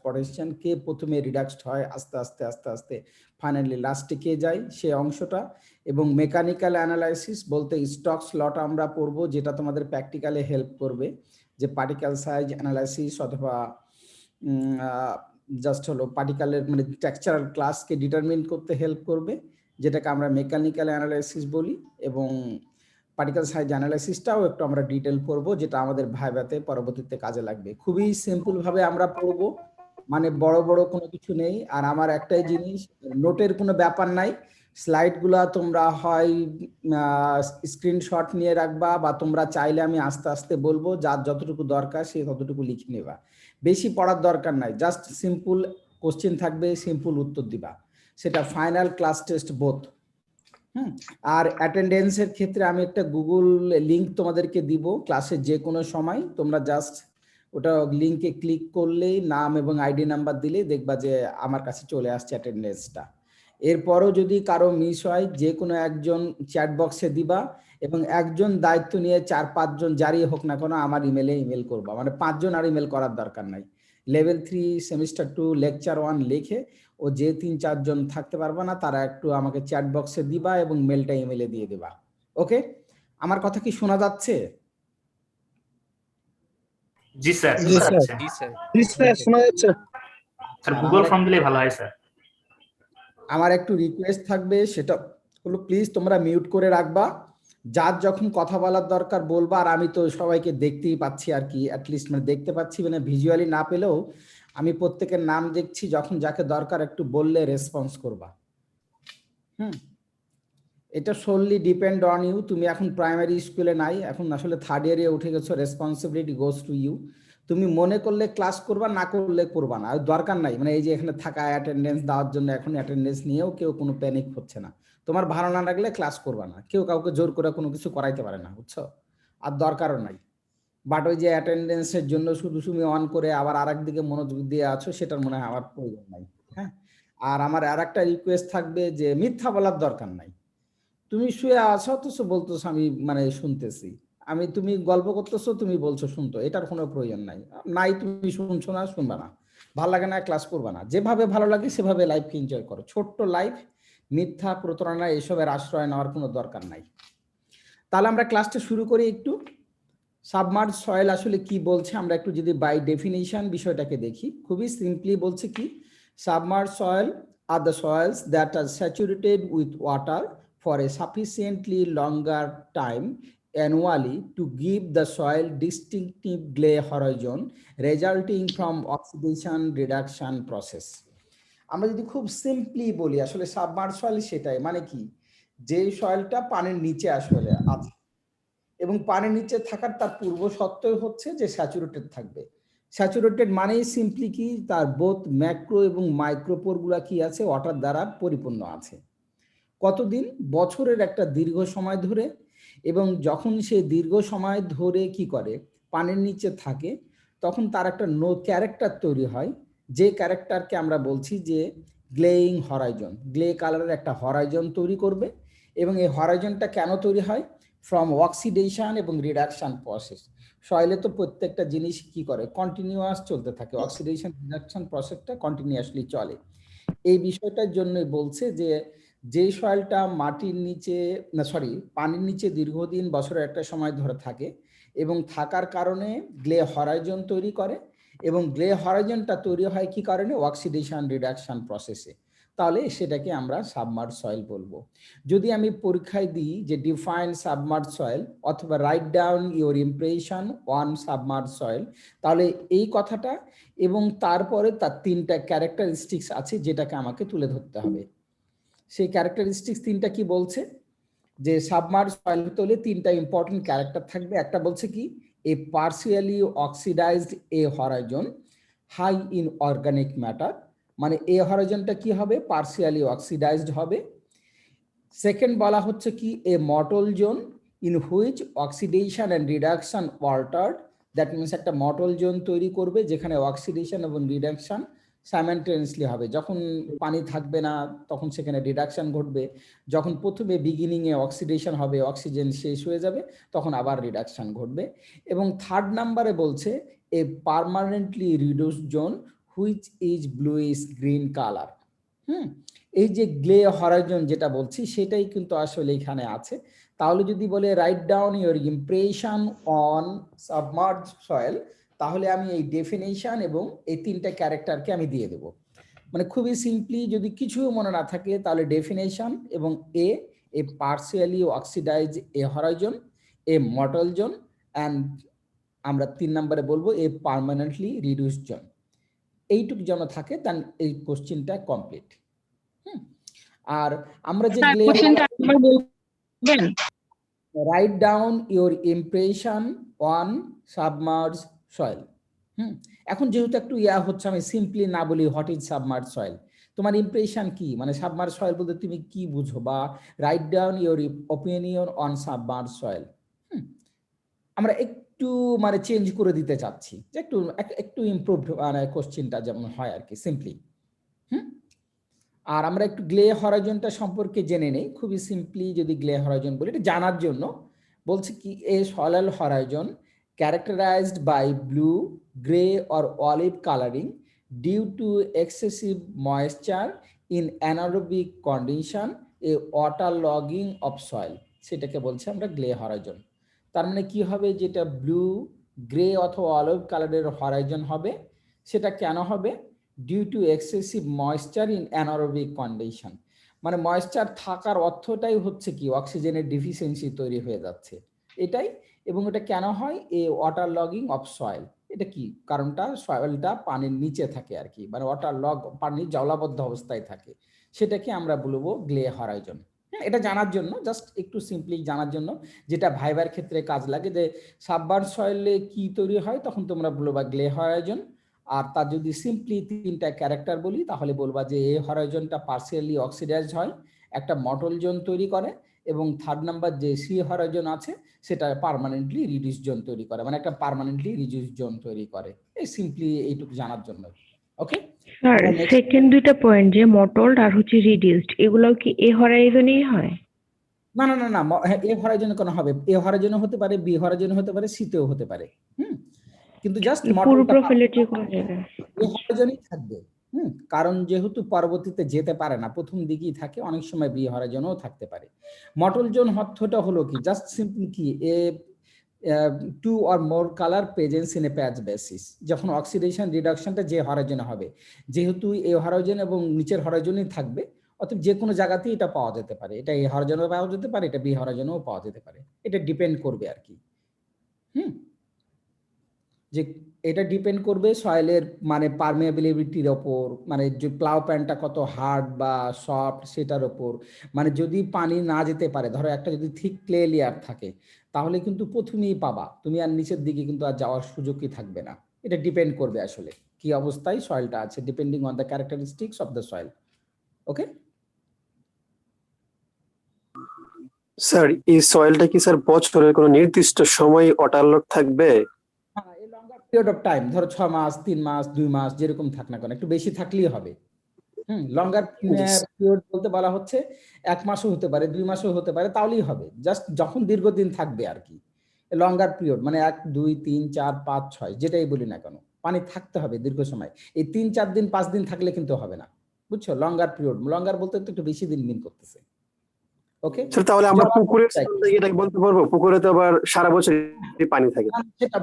Potential কে প্রথমে রিডাক্সড হয় আস্তে আস্তে আস্তে আস্তে ফাইনালি লাস্টে কে যায় সে অংশটা, এবং মেকানিক্যাল অ্যানালাইসিস বলতে স্টকস লট আমরা পড়বো, যেটা তোমাদের প্র্যাকটিক্যালে হেল্প করবে, যে পার্টিকেল সাইজ অ্যানালাইসিস অথবা জাস্ট হলো পার্টিকেলের মানে স্ট্রাকচারাল ক্লাসকে ডিটারমিন করতে হেল্প করবে, যেটাকে আমরা মেকানিক্যাল অ্যানালাইসিস বলি। এবং পার্টিকেল সাইজ অ্যানালাইসিসটাও একটু আমরা ডিটেল পড়বো, যেটা আমাদের ভাইভাতে পরবর্তীতে কাজে লাগবে। খুবই সিম্পল ভাবে আমরা পড়বো, মানে বড় বড় কোনো কিছু নেই। আর আমার একটাই জিনিস, নোটের কোনো ব্যাপার নাই, স্লাইডগুলা তোমরা হয় স্ক্রিনশট নিয়ে রাখবা, বা তোমরা চাইলে আমি আস্তে আস্তে বলবো, যার যতটুকু দরকার সে ততটুকু লিখে নেবা। বেশি পড়ার দরকার নাই, জাস্ট সিম্পল কোশ্চেন থাকবে, সিম্পল উত্তর দিবা, সেটা ফাইনাল ক্লাস টেস্ট বোথ। আর অ্যাটেন্ডেন্সের ক্ষেত্রে আমি একটা গুগল লিংক তোমাদেরকে দিব ক্লাসের যে কোনো সময়, তোমরা জাস্ট ওটা লিংকে ক্লিক করলেই নাম এবং আইডি নাম্বার দিলেই দেখবা যে আমার কাছে চলে আসছে অ্যাটেন্ডেন্সটা। এরপরও যদি কারো মিস হয়, যে কোনো একজন চ্যাট বক্সে দিবা, এবং একজন দায়িত্ব নিয়ে 4-5 জন যারই হোক না কেন আমার ইমেলে ইমেল করবা, মানে 5 জন আর ইমেল করার দরকার নাই। লেভেল 3 সেমিস্টার 2 লেকচার 1 লিখে ও যে 3-4 জন থাকতে পারবে না তারা একটু আমাকে চ্যাট বক্সে দিবা এবং মেলটা ইমেলে দিয়ে দিবা। ওকে, আমার কথা কি শোনা যাচ্ছে? জি স্যার, জি স্যার, জি স্যার, জি স্যার শোনা যাচ্ছে। স্যার গুগল ফর্ম দিলে ভালো হয় স্যার। আমার একটু রিকোয়েস্ট থাকবে, সেটা হলো প্লিজ তোমরা মিউট করে রাখবা, যার যখন কথা বলার দরকার বলবা। আর আমি তো সবাইকে দেখতেই পাচ্ছি আর কি, অ্যাটলিস্ট মানে দেখতে পাচ্ছি, মানে ভিজুয়ালি না পেলেও আমি প্রত্যেকের নাম দেখছি, যখন যাকে দরকার একটু বললে রেসপন্স করবা। এটা সোললি ডিপেন্ড অন ইউ। তুমি এখন প্রাইমারি স্কুলে নাই, এখন আসলে 3rd ইয়ারে উঠে গেছো, রেসপন্সিবিলিটি গোজ টু ইউ। তুমি মনে করলে ক্লাস করবা, না করলে করবা না, আর দরকার নাই। মানে এই যে এখানে থাকা অ্যাটেন্ডেন্স দেওয়ার জন্য এখন অ্যাটেন্ডেন্স নিয়েও কেউ কোনো প্যানিক হচ্ছে না। তোমার ভালো না লাগলে ক্লাস করবা না, কেউ কাউকে জোর করে কোনো কিছু করাইতে পারে না, বুঝছো? আর দরকারও নাই। বাট ওই যে অ্যাটেন্ডেন্সের জন্য শুধু তুমি অন করে আবার আরেক দিকে মনোযোগ দিয়ে আছো, সেটার মনে হয় আমার প্রয়োজন নাই। হ্যাঁ, আর আমার আর একটা রিকোয়েস্ট থাকবে যে মিথ্যা বলার দরকার নাই। তুমি শুয়ে আছো অথচ বলতেছো আমি মানে শুনতেছি, আমি তুমি গল্প করতেছো তুমি বলছো শুনতো, এটার কোনো প্রয়োজন নাই। নাই তুমি শুনছো না, শুনবা না, ভালো লাগে না ক্লাস করবা না, যেভাবে ভালো লাগে সেভাবে লাইফকে এনজয় করো। ছোট্ট লাইফ, মিথ্যা প্রতারণা এসবের আশ্রয় নেওয়ার কোনো দরকার নাই। তাহলে আমরা ক্লাসটা শুরু করি একটু। সাবমার্জ সয়েল আসলে কি বলছে আমরা একটু যদি বাই ডেফিনিশন বিষয়টাকে দেখি, খুবই সিম্পলি বলছে কি, submerge soil are the soils that are saturated with water for a sufficiently longer time annually to give the soil distinctive clay horizon resulting from oxidation reduction process. আমরা যদি খুব simply বলি আসলে সাবমার্জ সয়েল সেটাই, মানে কি, যে সয়েলটা পানির নিচে আসলে আছে এবং পানির নিচে থাকার তার পূর্ব শর্তই হচ্ছে যে স্যাচুরেটেড থাকবে। স্যাচুরেটেড মানেই সিম্পলি কি, তার বোথ ম্যাক্রো এবং মাইক্রোপোরগুলা কি আছে, ওয়াটার দ্বারা পরিপূর্ণ আছে। কতদিন? বছরের একটা দীর্ঘ সময় ধরে। এবং যখন সে দীর্ঘ সময় ধরে কি করে পানির নিচে থাকে, তখন তার একটা ক্যারেক্টার তৈরি হয়, যে ক্যারেক্টারকে আমরা বলছি যে গ্লেইং হরাইজন। গ্লে কালারের একটা হরাইজন তৈরি করবে। এবং এই হরাইজনটা কেন তৈরি হয়? ফ্রম অক্সিডেশন এবং রিডাকশন প্রসেস। সয়েলে তো প্রত্যেকটা জিনিস কি করে, কন্টিনিউয়াস চলতে থাকে, অক্সিডেশন রিডাকশন প্রসেসটা কন্টিনিউয়াসলি চলে। এই বিষয়টার জন্যই বলছে যে যে সয়েলটা মাটির নিচে না সরি পানির নিচে দীর্ঘদিন বছরের একটা সময় ধরে থাকে এবং থাকার কারণে গ্লে হরাইজন তৈরি করে, এবং গ্লে হরাইজনটা তৈরি হয় কি কারণে, অক্সিডেশন রিডাকশন প্রসেসে, তাহলে সেটাকে আমরা সাবমার্জ সয়েল বলবো। যদি আমি পরীক্ষায় দিই যে ডিফাইন সাবমার্জ সয়েল অথবা write down your impression on submerge soil, তাহলে এই কথাটা এবং তারপরে তার 3টা ক্যারেক্টারিস্টিক্স আছে যেটাকে আমাকে তুলে ধরতে হবে। সেই ক্যারেক্টারিস্টিক্স 3টা কি বলছে, যে সাবমার্জ সয়েল হলে 3টা ইম্পর্টেন্ট ক্যারেক্টার থাকবে। একটা বলছে কি, A partially oxidized A horizon high in organic matter, মানে এ হরাইজনটা কি হবে, পার্সিয়ালি অক্সিডাইজড হবে। সেকেন্ড বলা হচ্ছে কি, A mottle zone in which oxidation and reduction altered, that means একটা মটল জোন তৈরি করবে যেখানে অক্সিডেশন এবং রিডাকশন সাইমেন্টেনিয়াসলি হবে। যখন পানি থাকবে না তখন সেখানে রিডাকশন ঘটবে, যখন প্রথমে বিগিনিংয়ে অক্সিডেশন হবে, অক্সিজেন শেষ হয়ে যাবে, তখন আবার রিডাকশন ঘটবে। এবং 3rd নাম্বারে বলছে A permanently reduced zone which is bluish green colour. এই যে গ্লে হরাইজন যেটা বলছি সেটাই কিন্তু আসলে এখানে আছে। তাহলে যদি বলে write down your impression on submerge soil, তাহলে আমি এই ডেফিনেশন এবং এই তিনটা ক্যারেক্টারকে আমি দিয়ে দেব। মানে খুবই সিম্পলি যদি কিছু মনে না থাকে তাহলে ডেফিনেশন এবং A partially oxidize A horizon, A mortal zone, and আমরা 3 নম্বরে বলবো এ পার্মানেন্টলি রিডিউস জোন। এইটুকু যেন থাকে দেন এই কোশ্চেনটা কমপ্লিট। আর আমরা যে write down your impression on submerge soil. এখন যেহেতু একটু হচ্ছে, আমি সিম্পলি না বলি হোয়াট ইজ সাবমার্জ সয়েল, তোমার ইমপ্রেশন কি, মানে সাবমার্জ সয়েল বলতে তুমি কি বুঝো, বা write down your opinion on submerge soil. আমরা একটু মানে চেঞ্জ করে দিতে চাচ্ছি যে একটু ইমপ্রুভ মানে কোশ্চেনটা যেমন হয় আর কি, সিম্পলি। আর আমরা একটু গ্লে হরাইজনটা সম্পর্কে জেনে নেই, খুবই সিম্পলি যদি গ্লে হরাইজন বলি, এটা জানার জন্য বলছে কি A soil horizon characterized by blue, gray or olive coloring due to excessive moisture in anaerobic condition, a waterlogging of soil, সেটাকে বলছে আমরা গ্লে হরাইজন। তার মানে কি হবে, যেটা ব্লু, গ্রে অথবা অলিভ কালারের হরাইজন হবে, সেটা কেন হবে, due to excessive moisture in anaerobic condition. মানে ময়েশ্চার থাকার অর্থটাই হচ্ছে কি অক্সিজেনের ডিফিসিয়েন্সি তৈরি হয়ে যাচ্ছে এটাই। এবং এটা কেন হয়, a water logging of soil, এটা কি কারণটা, সয়েলটা পানির নিচে থাকে আর কি, মানে ওয়াটার লগ, পানি জলাবদ্ধ অবস্থায় থাকে, সেটাকে আমরা বলবো গ্লে হরাইজন। এটা জানার জন্য, জাস্ট একটু সিম্পলি জানার জন্য, যেটা ভাইবার ক্ষেত্রে কাজ লাগে, যে সাবমার্জ সয়েলে কি তৈরি হয় তখন তোমরা বলবা গ্লে হরাইজন। আর তার যদি সিম্পলি তিনটা ক্যারেক্টার বলি তাহলে বলবা যে এ হরাইজনটা পার্সিয়ালি অক্সিডাইজড হয়, একটা মটল জোন তৈরি করে, এবং থার্ড নাম্বার যে সি হরাইজন আছে সেটা পার্মানেন্টলি রিডিউস জোন তৈরি করে, মানে একটা পার্মানেন্টলি রিডিউস জোন তৈরি করে। এই সিম্পলি এইটুকু জানার জন্য। ওকে স্যার, সেকেন্ড দুইটা পয়েন্ট যে মটলড আর হচ্ছে রিডিউসড, এগুলোও কি এ হরাইজনেই হয়? না না না না, এ হরাইজনে কেন হবে, এ হরাইজনে হতে পারে, বি হরাইজনে হতে পারে, সিতেও হতে পারে। কিন্তু জাস্ট পুরো মটলটা প্রোফাইলের যে কোনো জায়গায় এ হরাইজনই থাকবে। কারণ যেহেতু পরবর্তীতে যেতে পারে না, প্রথম দিকেই থাকে, অনেক সময় বি হরাইজনও থাকতে পারে। মটল জোন অর্থটা হলো কি, জাস্ট সিম্পলি কি A two or more colour presence in A patch basis, যখন অক্সিডেশন রিডাকশনটা যে হরাইজনে হবে, যেহেতু এ হরাইজন এবং নিচের হরাইজনই থাকবে, অর্থাৎ যে কোনো জায়গাতেই এটা পাওয়া যেতে পারে, এটা এ হরাইজনেও পাওয়া যেতে পারে, এটা বি হরাইজনেও পাওয়া যেতে পারে, এটা ডিপেন্ড করবে আর কি। যে এটা ডিপেন্ড করবে সয়েলের মানে পারমেয়াবিলিটির ওপর, মানে যে প্লাউ প্যান্টটা কত হার্ড বা সফট সেটার ওপর। মানে যদি পানি না যেতে পারে, ধরো একটা যদি থিক ক্লে লেয়ার থাকে, তাহলে কিন্তু প্রথমেই পাবা তুমি, আর নিচের দিকে কিন্তু আর যাওয়ার সুযোগই থাকবে না। এটা ডিপেন্ড করবে আসলে কি অবস্থায় সয়েলটা আছে, depending on the characteristics of the soil. Okay sir, এই সয়েলটা কি স্যার বছরের কোনো নির্দিষ্ট সময় ওয়াটারলক থাকবে? হ্যাঁ, এই লঙ্গার পিরিয়ড অফ টাইম, ধরো 6 মাস, 3 মাস, 2 মাস, যেরকম থাক না কেন, একটু বেশি থাকলেই হবে। লঙ্গার পিরিয়ড বলতে বলা হচ্ছে 1 মাসও হতে পারে, 2 মাসও হতে পারে, তাহলেই হবে, জাস্ট যখন দীর্ঘদিন থাকবে আর কি। লঙ্গার পিরিয়ড মানে 1, 2, 3, 4, 5, 6 যেটাই বলি না কেন, পানি থাকতে হবে দীর্ঘ সময়। এই 3, 4 দিন 5 দিন থাকলে কিন্তু হবে না, বুঝছো? লঙ্গার পিরিয়ড, লঙ্গার বলতে তো একটু বেশি দিন মিন করতেছে। ওকে স্যার, তাহলে আমরা পুকুরের এটাকে বলতে পারবো, পুকুরে তো আবার সারা বছর পানি থাকে। সেটা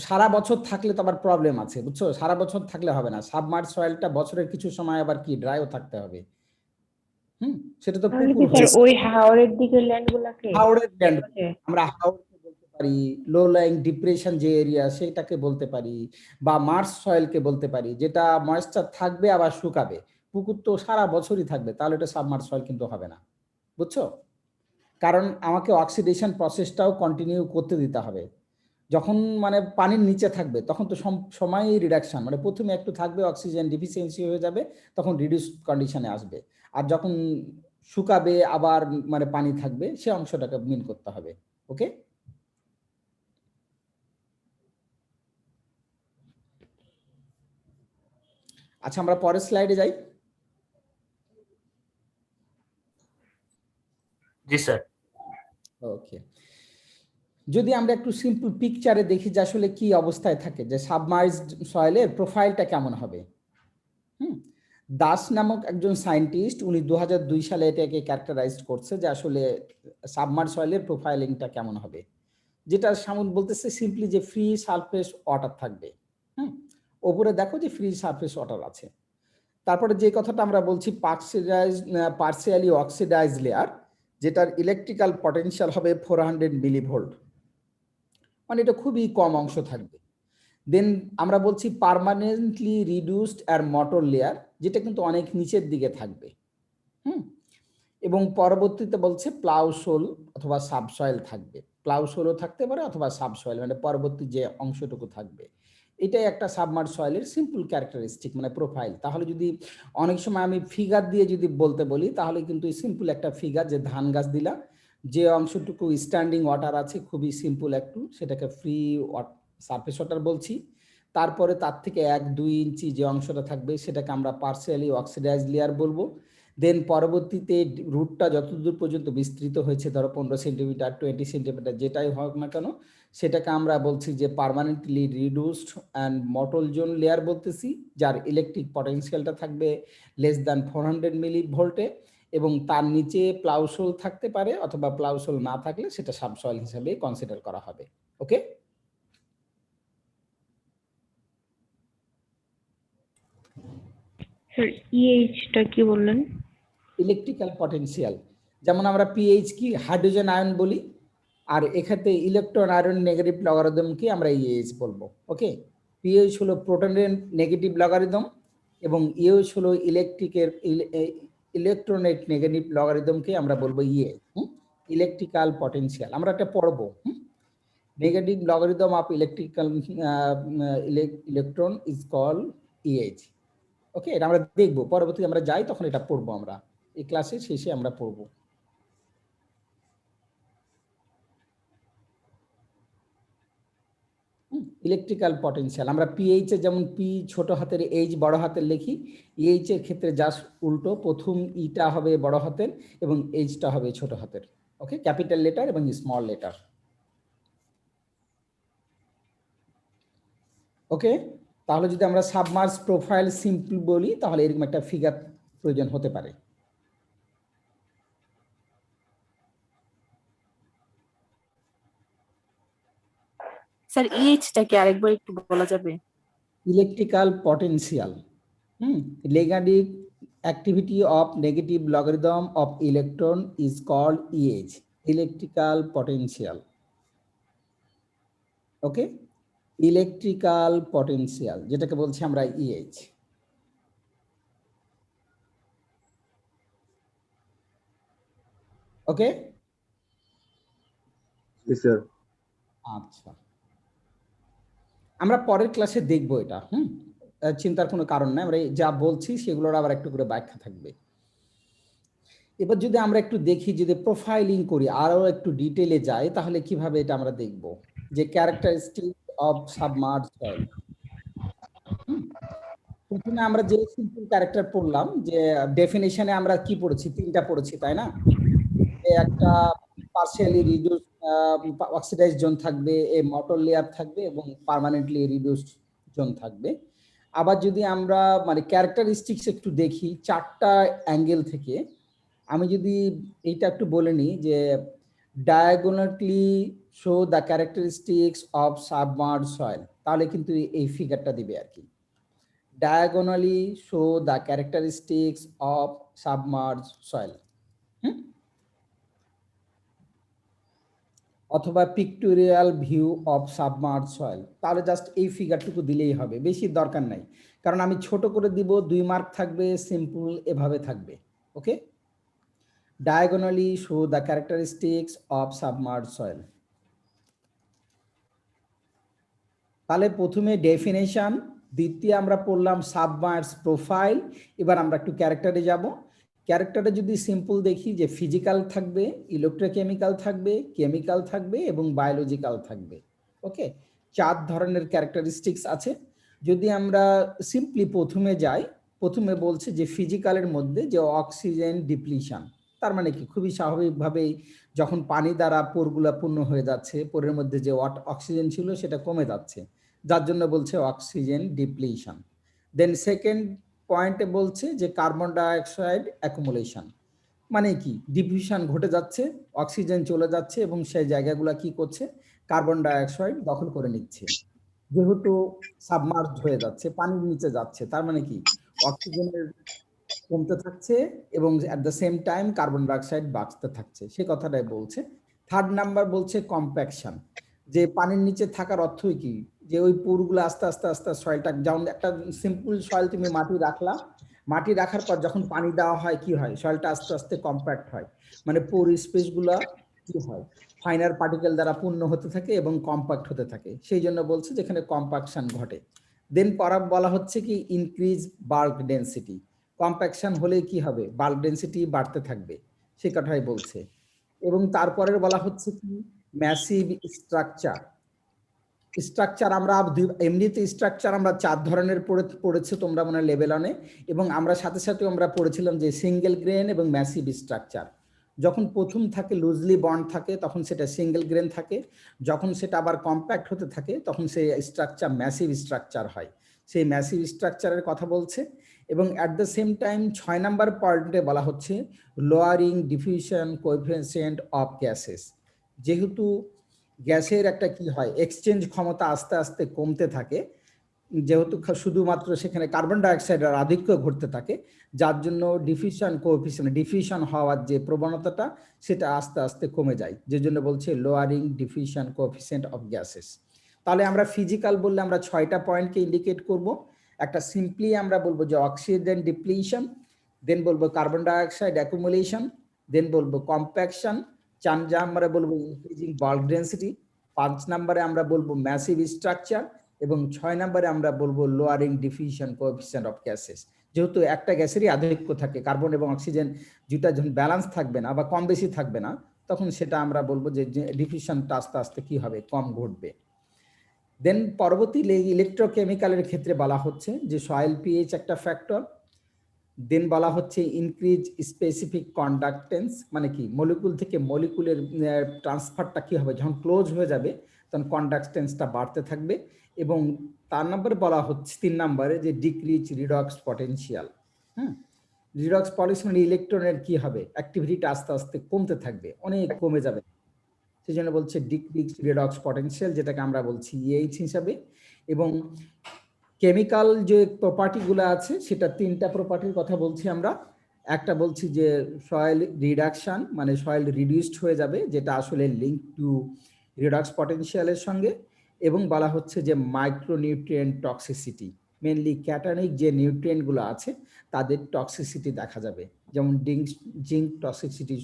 সারা বছর থাকলে তো আবার প্রবলেম আছে, বুঝছো? সারা বছর থাকলে হবে না, সাবমার্জ সয়েলটা বছরের কিছু সময় আবার কি ড্রাইও থাকতে হবে। সেটা তো তাহলে কি পুকুর স্যার ওই হাওরের দিকের ল্যান্ডগুলোকে হাওড়ের ল্যান্ড আমরা হাওড়কে বলতে পারি, লো লাইং ডিপ্রেশন যে এরিয়া সেটাকে বলতে পারি, বা মার্স সয়েলকে বলতে পারি, যেটা ময়েশ্চার থাকবে আবার শুকাবে। পুকুর তো সারা বছরই থাকবে, তাহলে এটা সাবমার্জ সয়েল কিন্তু হবে না, বুঝছো? কারণ আমাকে অক্সিডেশন প্রসেসটাও কন্টিনিউ করতে দিতে হবে। যখন মানে পানির নিচে থাকবে তখন তো সময়ই রিডাকশন, মানে প্রথমে একটু থাকবে, অক্সিজেন ডিফিসিয়েন্সি হয়ে যাবে, তখন রিডিউস কন্ডিশনে আসবে। আর যখন শুকাবে আবার মানে পানি থাকবে, সে অংশটাকে মিন করতে হবে। ওকে, আচ্ছা আমরা পরের স্লাইডে যাই। জি স্যার। ওকে, যদি আমরা একটু সিম্পল পিকচারে দেখি যে আসলে কি অবস্থায় থাকে, যে সাবমার্জড সয়েলের প্রোফাইলটা কেমন হবে। দাস নামক একজন সায়েন্টিস্ট, উনি 2002 সালে এটাকে ক্যারেক্টারাইজ করছে যে আসলে সাবমার্জ সয়েলের প্রোফাইলিংটা কেমন হবে, যেটা সামুন বলতেছে সিম্পলি যে ফ্রি সারফেস ওয়াটার থাকবে। ওপরে দেখো যে ফ্রি সারফেস ওয়াটার আছে। তারপরে যে কথাটা আমরা বলছি পার্সিয়ালি অক্সিডাইজ লেয়ার, যেটার ইলেকট্রিক্যাল পটেনশিয়াল হবে 400 মিলিভোল্ট, মানে এটা খুবই কম অংশ থাকবে। দেন আমরা বলছি পার্মানেন্টলি রিডিউসড আর মটর লেয়ার, যেটা কিন্তু অনেক নিচের দিকে থাকবে। এবং পরবর্তীতে বলছে প্লাউসোল অথবা সাবসয়েল থাকবে। প্লাউসোলও থাকতে পারে অথবা সাবসয়েল, মানে পরবর্তী যে অংশটুকু থাকবে। এটাই একটা সাবমার্জ সয়েলের সিম্পল ক্যারেক্টারিস্টিক, মানে প্রোফাইল। তাহলে যদি অনেক সময় আমি ফিগার দিয়ে যদি বলতে বলি, তাহলে কিন্তু সিম্পল একটা ফিগার, যে ধান গাছ দিলা, যে অংশটুকু স্ট্যান্ডিং ওয়াটার আছে খুবই সিম্পল একটু, সেটাকে ফ্রি সারফেস ওয়াটার বলছি। তারপরে তার থেকে 1-2 ইঞ্চি যে অংশটা থাকবে সেটাকে আমরা পার্সিয়ালি অক্সিডাইজ লেয়ার বলবো। দেন পরবর্তীতে রুটটা যতদূর পর্যন্ত বিস্তৃত হয়েছে, ধরো 15 সেন্টিমিটার, 20 সেন্টিমিটার, যেটাই হোক না কেন, সেটাকে আমরা বলছি যে permanently reduced and মটল zone layer বলতেছি, যার ইলেকট্রিক পটেনশিয়ালটা থাকবে লেস দ্যান 400 মিলিভোল্টে, এবং তার নিচে প্লাউসোল থাকতে পারে, অথবা প্লাউসোল না থাকলে সেটা সাবসয়েল হিসেবে কনসিডার করা হবে। ওকে, স্যার ইএইচটা কি বললেন? ইলেকট্রিক্যাল পটেনশিয়াল, যেমন আমরা পিএইচ কি হাইড্রোজেন আয়ন বলি, আর এক্ষেত্রে ইলেকট্রন আয়রন নেগেটিভ লগারিদমকে আমরা ইএইচ বলবো। ওকে, পিএইচ হলো প্রোটনের নেগেটিভ লগারিদম, এবং ইএইচ হলো ইলেকট্রনের নেগেটিভ লগারিদমকে আমরা বলবো ইএইচ, ইলেকট্রিক্যাল পটেনশিয়াল। আমরা একটা পড়বো, negative logarithm of electron is call EH. Okay, এটা আমরা দেখবো পরবর্তীতে, আমরা যাই তখন এটা পড়বো, আমরা এই ক্লাসের শেষে আমরা পড়বো। ইলেকট্রিক্যাল পটেনশিয়াল আমরা পিএইচ এ যেমন পি ছোট হাতের, এইচ বড় হাতের লিখি, এইচ এর ক্ষেত্রে জাস্ট উল্টো, প্রথম ইটা হবে বড় হাতের এবং এইচটা হবে ছোট হাতের। ওকে, ক্যাপিটাল লেটার এবং স্মল লেটার। ওকে, তাহলে যদি আমরা সাবমার্জ প্রোফাইল সিম্পল বলি, তাহলে এরকম একটা ফিগার প্রয়োজন হতে পারে। স্যার ইএইচটা কি আরেকবার একটু বলা যাবে? Electrical potential, negative activity of negative logarithm of electron is called EH, electrical potential. Okay, electrical potential যেটাকে বলছি আমরা EH। ওকে, স্যার। আচ্ছা, আমরা পরের ক্লাসে দেখবো এটা। চিন্তার কোনো কারণ নাই, আমরা যা বলছি সেগুলোর আবার একটু করে ব্যাখ্যা থাকবে। এবার যদি আমরা একটু দেখি, যদি প্রোফাইলিং করি, আরো একটু ডিটেইলে যাই, তাহলে কিভাবে এটা আমরা দেখব, যে ক্যারেক্টারিস্টিক অফ সাবমার্জ সয়েল। প্রথমে আমরা যে সিম্পল ক্যারেক্টার পড়লাম, যে ডেফিনেশনে আমরা কি পড়েছি, তিনটা পড়েছি তাই না? একটা পার্শিয়ালি রিডিউস অক্সিডাইজ জোন থাকবে, এ মটর লেয়ার থাকবে, এবং পার্মানেন্টলি রিডিউসড জোন থাকবে। আবার যদি আমরা মানে ক্যারেক্টারিস্টিক্স একটু দেখি চারটা অ্যাঙ্গেল থেকে, আমি যদি এইটা একটু বলে নিই, যে diagonally show the characteristics of submerge soil, তাহলে কিন্তু এই ফিগারটা দিবে আর কি, diagonally show the characteristics of submerge soil, অথবা pictorial view of submerge soil, তাহলে জাস্ট এই ফিগারটুকু দিলেই হবে, বেশি দরকার নাই, কারণ আমি ছোট করে দিব, 2 মার্ক থাকবে, সিম্পল এভাবে থাকবে। ওকে, diagonally show the characteristics of submerged soil. তাহলে প্রথমে ডেফিনেশন, দ্বিতীয় আমরা পড়লাম সাবমার্জ প্রোফাইল। এবার আমরা একটু ক্যারেক্টারে যাব। ক্যারেক্টারে যদি সিম্পল দেখি, যে ফিজিক্যাল থাকবে, ইলেকট্রোকেমিক্যাল থাকবে, কেমিক্যাল থাকবে এবং বায়োলজিক্যাল থাকবে। ওকে, 4 ধরনের ক্যারেক্টারিস্টিক্স আছে। যদি আমরা সিম্পলি প্রথমে যাই, প্রথমে বলছে যে ফিজিক্যালের মধ্যে যে অক্সিজেন ডিপ্লিশন, তার মানে কি, খুবই স্বাভাবিকভাবেই যখন পানি দ্বারা পোরগুলা পূর্ণ হয়ে যাচ্ছে, পোরের মধ্যে যে অক্সিজেন ছিল সেটা কমে যাচ্ছে, যার জন্য বলছে অক্সিজেন ডিপ্লিশন। দেন সেকেন্ড পয়েন্টে বলছে যে কার্বন ডাইঅক্সাইড অ্যাকুমুলেশন মানে কি, ডিফিউশন ঘটে যাচ্ছে, অক্সিজেন চলে যাচ্ছে এবং সেই জায়গাগুলো কি করছে, কার্বন ডাইঅক্সাইড দখল করে নিচ্ছে। যেহেতু সাবমার্জ হয়ে যাচ্ছে, পানির নিচে যাচ্ছে, তার মানে কি অক্সিজেনের কমতে থাকছে এবং at the same time carbon dioxide বাড়তে থাকছে, সে কথাটাই বলছে। থার্ড নাম্বার বলছে কম্প্যাকশন, যে পানির নিচে থাকার অর্থই কি, যে ওই পুরগুলো আস্তে আস্তে আস্তে সয়েলটা, যেমন একটা সিম্পল সয়েল তুমি মাটি রাখলা, মাটি রাখার পর যখন পানি দেওয়া হয় কি হয়, সয়েলটা আস্তে আস্তে কম্প্যাক্ট হয়, মানে পোর স্পেসগুলা কি হয়, ফাইনার পার্টিকেল দ্বারা পূর্ণ হতে থাকে এবং কম্প্যাক্ট হতে থাকে, সেই জন্য বলছে যেখানে কম্প্যাকশন ঘটে। দেন পরা বলা হচ্ছে কি ইনক্রিজ বাল্ক ডেন্সিটি, কম্প্যাকশন হলে কি হবে, বাল্ক ডেন্সিটি বাড়তে থাকবে, সে কথাই বলছে। এবং তারপরের বলা হচ্ছে কি ম্যাসিভ স্ট্রাকচার। স্ট্রাকচার আমরা এমনিতে স্ট্রাকচার আমরা 4 ধরনের পড়েছে তোমরা মনে লেভেল অনে, এবং আমরা সাথে সাথে আমরা পড়েছিলাম যে সিঙ্গেল গ্রেন এবং ম্যাসিভ স্ট্রাকচার। যখন প্রথম থাকে লুজলি বন্ড থাকে তখন সেটা সিঙ্গেল গ্রেন থাকে, যখন সেটা আবার কম্প্যাক্ট হতে থাকে তখন সেই স্ট্রাকচার ম্যাসিভ স্ট্রাকচার হয়, সেই ম্যাসিভ স্ট্রাকচারের কথা বলছে। এবং at the same time 6 number পয়েন্টে বলা হচ্ছে lowering diffusion coefficient of gases, যেহেতু গ্যাসের একটা কি হয় এক্সচেঞ্জ ক্ষমতা আস্তে আস্তে কমতে থাকে, যেহেতু শুধুমাত্র সেখানে কার্বন ডাইঅক্সাইডের আধিক্য ঘটতে থাকে, যার জন্য ডিফিউশন কোএফিসিয়েন্ট, ডিফিউশন হওয়ার যে প্রবণতাটা সেটা আস্তে আস্তে কমে যায়, যে জন্য বলছে lowering diffusion coefficient of gases. তাহলে আমরা ফিজিক্যাল বললে আমরা 6টা পয়েন্টকে ইন্ডিকেট করব। একটা সিম্পলি আমরা বলবো যে অক্সিজেন ডিপ্লিশন, দেন বলবো কার্বন ডাইঅক্সাইড অ্যাকুমুলেশন, দেন বলবো কম্প্যাকশন, 4 নম্বরে বলবো ইনক্রিজিং বাল্ক ডেন্সিটি, 5 নম্বরে আমরা বলবো ম্যাসিভ স্ট্রাকচার, এবং 6 নম্বরে আমরা বলবো lowering diffusion coefficient of gases. যেহেতু একটা গ্যাসেরই আধিক্য থাকে, কার্বন এবং অক্সিজেন দুটা যখন ব্যালেন্স থাকবে না বা কম বেশি থাকবে না, তখন সেটা আমরা বলবো যে ডিফিউশনটা আস্তে আস্তে কি হবে, কম ঘটবে। দেন পরবর্তী ইলেকট্রোকেমিক্যালের ক্ষেত্রে বলা হচ্ছে যে সয়েল পিএইচ একটা ফ্যাক্টর। দেন বলা হচ্ছে ইনক্রিজ স্পেসিফিক কন্ডাক্টেন্স, মানে কি মলিকুল থেকে মলিকুলের ট্রান্সফারটা কি হবে, যখন ক্লোজ হয়ে যাবে তখন কন্ডাক্টেন্সটা বাড়তে থাকবে। এবং 4 নম্বরে বলা হচ্ছে 3 নম্বরে যে decrease redox potential. Redox potential মানে ইলেকট্রনের কি হবে, অ্যাক্টিভিটিটা আস্তে আস্তে কমতে থাকবে, অনেক কমে যাবে, সেই জন্য বলছে ডিক্রিজ রিডক্স পটেনশিয়াল, যেটাকে আমরা বলছি ইএইচ হিসাবে। এবং কেমিক্যাল যে প্রপার্টিগুলো আছে সেটা 3টা প্রপার্টির কথা বলছি আমরা। একটা বলছি যে সয়েল রিডাকশন, মানে সয়েল রিডিউসড হয়ে যাবে, যেটা আসলে লিঙ্ক টু রিডক্স পটেনশিয়ালের সঙ্গে। এবং বলা হচ্ছে যে মাইক্রোনিউট্রিয়েন্ট টক্সিসিটি, মেনলি ক্যাটানিক যে নিউট্রিয়েন্টগুলো আছে তাদের টক্সিসিটি দেখা যাবে, যেমন জিঙ্ক টক্সিসিটি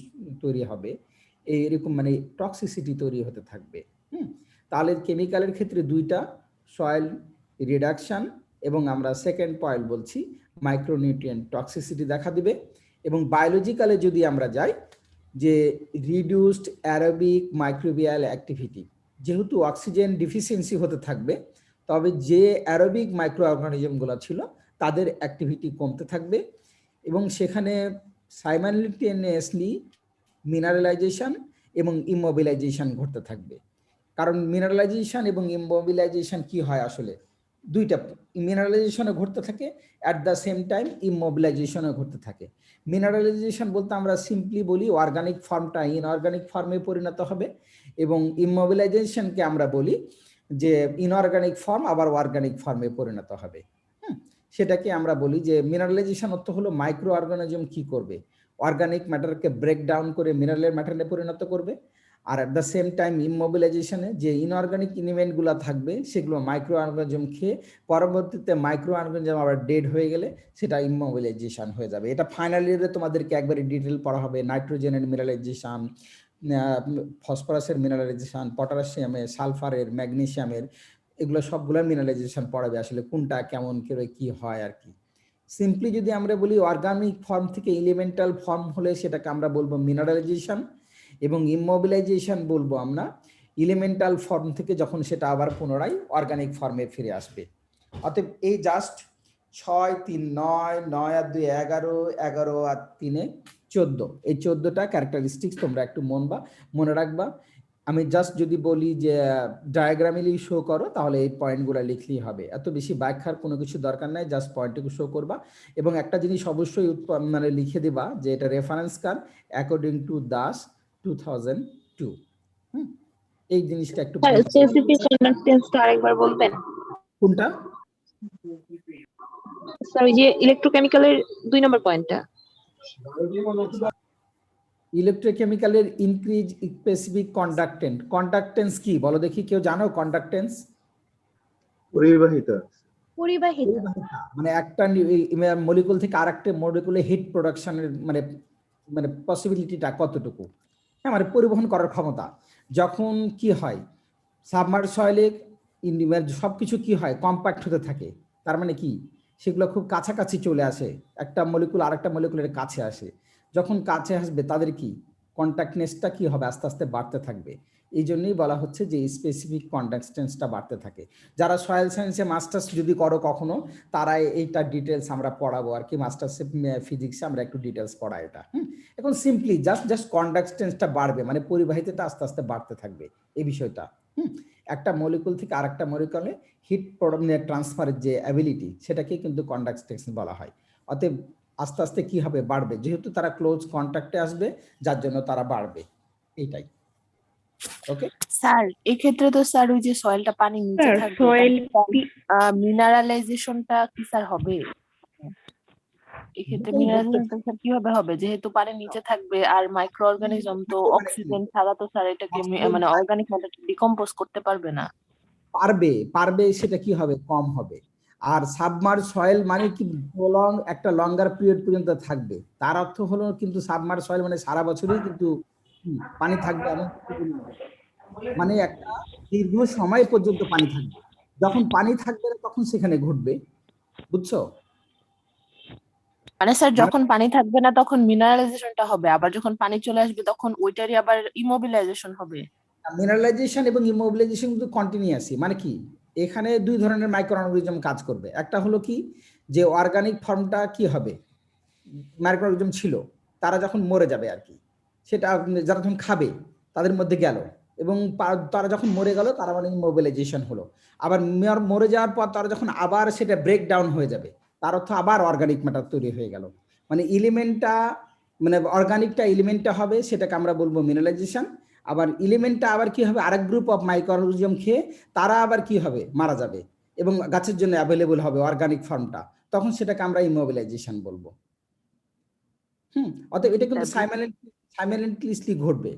তৈরি হবে, এইরকম মানে টক্সিসিটি তৈরি হতে থাকবে। তাহলে কেমিক্যালের ক্ষেত্রে 2টা, সয়েল রিডাকশন এবং আমরা সেকেন্ড পয়েন্ট বলছি মাইক্রোনিউট্রিয়েন্ট টক্সিসিটি দেখা দিবে। এবং বায়োলজিক্যালে যদি আমরা যাই যে রিডিউসড অ্যারোবিক মাইক্রোবিয়াল অ্যাক্টিভিটি, যেহেতু অক্সিজেন ডিফিসিয়েন্সি হতে থাকবে, তবে যে অ্যারোবিক মাইক্রো অর্গানিজমগুলো ছিল তাদের অ্যাক্টিভিটি কমতে থাকবে, এবং সেখানে সাইমালটেনিয়াসলি মিনারেলাইজেশন এবং ইমোবিলাইজেশন ঘটতে থাকবে। কারণ মিনারেলাইজেশন এবং ইমোবিলাইজেশন কি হয়, আসলে 2টা, মিনারেলাইজেশনও ঘটতে থাকে, অ্যাট দ্য সেম টাইম ইমোবিলাইজেশনও ঘটতে থাকে। মিনারেলাইজেশন বলতে আমরা সিম্পলি বলি অর্গানিক ফর্মটা ইনঅর্গানিক ফর্মে পরিণত হবে, এবং ইমোবিলাইজেশনকে আমরা বলি যে ইনঅর্গানিক ফর্ম আবার অর্গানিক ফর্মে পরিণত হবে। সেটাকে আমরা বলি যে মিনারেলাইজেশন অর্থ হলো মাইক্রো অর্গানিজম কি করবে, অর্গানিক ম্যাটারকে ব্রেক ডাউন করে মিনারেলের ম্যাটারে পরিণত করবে, আর অ্যাট দ্য সেম টাইম ইমোবিলাইজেশনে যে ইনঅর্গানিক এলিমেন্টগুলো থাকবে সেগুলো মাইক্রো অর্গানিজম খেয়ে পরবর্তীতে মাইক্রো অর্গানিজম আবার ডেড হয়ে গেলে সেটা ইমোবিলাইজেশন হয়ে যাবে। এটা ফাইনাল ইয়ারে তোমাদেরকে একবারে ডিটেল পড়া হবে, নাইট্রোজেনের মিনারেলাইজেশন, ফসফরাসের মিনারেলাইজেশন, পটাশিয়ামের, সালফারের, ম্যাগনেসিয়ামের, এগুলো সবগুলো মিনারেলাইজেশন পড়াবে, আসলে কোনটা কেমন করে কি হয় আর কি। সিম্পলি যদি আমরা বলি অর্গানিক ফর্ম থেকে এলিমেন্টাল ফর্ম হলে সেটাকে আমরা বলবো মিনারেলাইজেশন, এবং ইমোবিলাইজেশন বলবো আমরা এলিমেন্টাল ফর্ম থেকে যখন সেটা আবার পুনরায় অর্গানিক ফর্মে ফিরে আসবে। অতএব এই জাস্ট 6, 3, 9, 9 আর 2 11, 11 আর 3 14, এই 14টা ক্যারেক্টারিস্টিক্স তোমরা একটু মনে রাখবা। আমি জাস্ট যদি বলি যে ডায়াগ্রামিলি শো করো, তাহলে এই পয়েন্টগুলো লিখলেই হবে। এত বেশি ব্যাখ্যার কোনো কিছু দরকার নাই, জাস্ট পয়েন্টটুকু শো করবা। এবং একটা জিনিস অবশ্যই মানে লিখে দিবা যে এটা reference car according to Das 2002। এই জিনিসটা একটু স্যার স্পেসিফিক সেন্টেন্সটা আরেকবার বলবেন? কোনটা? স্যার ওই যে ইলেকট্রোকেমিক্যালের 2 নম্বর পয়েন্টটা। ইলেকট্রোকেমিক্যালের ইনক্রিজ স্পেসিফিক কন্ডাক্টেন্স। কন্ডাক্টেন্স কি বলো দেখি, কেউ জানো কন্ডাক্টেন্স? পরিবাহিতা। পরিবাহিতা মানে একটা মলিকুল থেকে আরেকটা মলিকুলে হিট প্রোডাকশনের মানে মানে পসিবিলিটিটা কতটুকু, হ্যাঁ, মানে পরিবহন করার ক্ষমতা। যখন কি হয় সাবমার্জ সয়েলে সবকিছু কি হয় কম্প্যাক্ট হতে থাকে, তার মানে কি সেগুলো খুব কাছাকাছি চলে আসে, একটা মলিকুল আরেকটা মলিকুলের কাছে আসে। যখন কাছে আসবে তাদের কি কন্ট্যাক্টনেসটা কি হবে, আস্তে আস্তে বাড়তে থাকবে। এই জন্যই বলা হচ্ছে যে স্পেসিফিক কন্ডাক্টেন্সটা বাড়তে থাকে। যারা সয়েল সায়েন্সে মাস্টার্স যদি করো কখনো, তারা এইটা ডিটেলস আমরা পড়াবো আর কি, মাস্টার্সে ফিজিক্সে আমরা একটু ডিটেলস পড়াই এটা। এখন সিম্পলি জাস্ট কন্ডাক্টেন্সটা বাড়বে, মানে পরিবাহিতাটা আস্তে আস্তে বাড়তে থাকবে, এই বিষয়টা। একটা মলিকুল থেকে আরেকটা মলিকুলে হিট ট্রান্সফারের যে অ্যাবিলিটি, সেটাকে কিন্তু কন্ডাক্টেন্স বলা হয়। অতএব আস্তে আস্তে কি হবে, বাড়বে, যেহেতু তারা ক্লোজ কন্ট্যাক্টে আসবে, যার জন্য তারা বাড়বে, এইটাই। ওকে স্যার এই ক্ষেত্রে তো স্যার ওই যে সয়েলটা পানির নিচে স্যার থাকবে, সয়েল মিনারালাইজেশনটা কি স্যার হবে? এই ক্ষেত্রে মিনারালাইজেশনটা স্যার কিভাবে হবে, যেহেতু পানির নিচে থাকবে আর মাইক্রো অর্গানিজম তো অক্সিজেন ছাড়া তো স্যার এটাকে মানে অর্গানিক ম্যাটার ডিকম্পোজ করতে পারবে না। পারবে সেটা কি হবে, কম হবে। আর সাবমার্জ সয়েল মানে কি একটা লঙ্গার পিরিয়ড পর্যন্ত থাকবে, তার অর্থ হলো কিন্তু সাবমার্জ সয়েল মানে সারা বছরই কিন্তু পানি থাকবে, এমন মানে একটা দীর্ঘ সময় পর্যন্ত পানি থাকবে। যখন পানি থাকবে না তখন সেখানে ঘটবে, বুঝছো? মানে স্যার যখন পানি থাকবে না তখন মিনারালাইজেশনটা হবে, আবার যখন পানি চলে আসবে তখন ওইটারই আবার ইমোবিলাইজেশন হবে। মিনারেলাইজেশন এবং ইমোবিলাইজেশন কিন্তু কন্টিনিউয়াসই। মানে কি, এখানে দুই ধরনের মাইক্রো অর্গানিজম কাজ করবে। একটা হলো কি যে অর্গানিক ফর্মটা কি হবে, মাইক্রো অর্গানিজম ছিল, তারা যখন মরে যাবে আর কি, সেটা যারা যখন খাবে তাদের মধ্যে গেল, এবং তারা যখন মরে গেল তারা মানে ইমোবিলাইজেশন হলো। আবার মরে যাওয়ার পর তারা যখন আবার সেটা ব্রেক ডাউন হয়ে যাবে, তার অর্থ আবার অর্গানিক ম্যাটার তৈরি হয়ে গেল। মানে এলিমেন্টটা মানে অর্গানিকটা এলিমেন্টটা হবে, সেটাকে আমরা বলবো মিনারেলাইজেশন। আবার এলিমেন্টটা আবার কি হবে, আরেক গ্রুপ অফ মাইক্রো অর্গানিজম খেয়ে তারা আবার কি হবে, মারা যাবে এবং গাছের জন্য অ্যাভেলেবল হবে অর্গানিক ফর্মটা, তখন সেটাকে আমরা ইমোবিলাইজেশন বলবো। অতএব এটা কিন্তু সাইমালটেনিয়াসলি ঘটবে।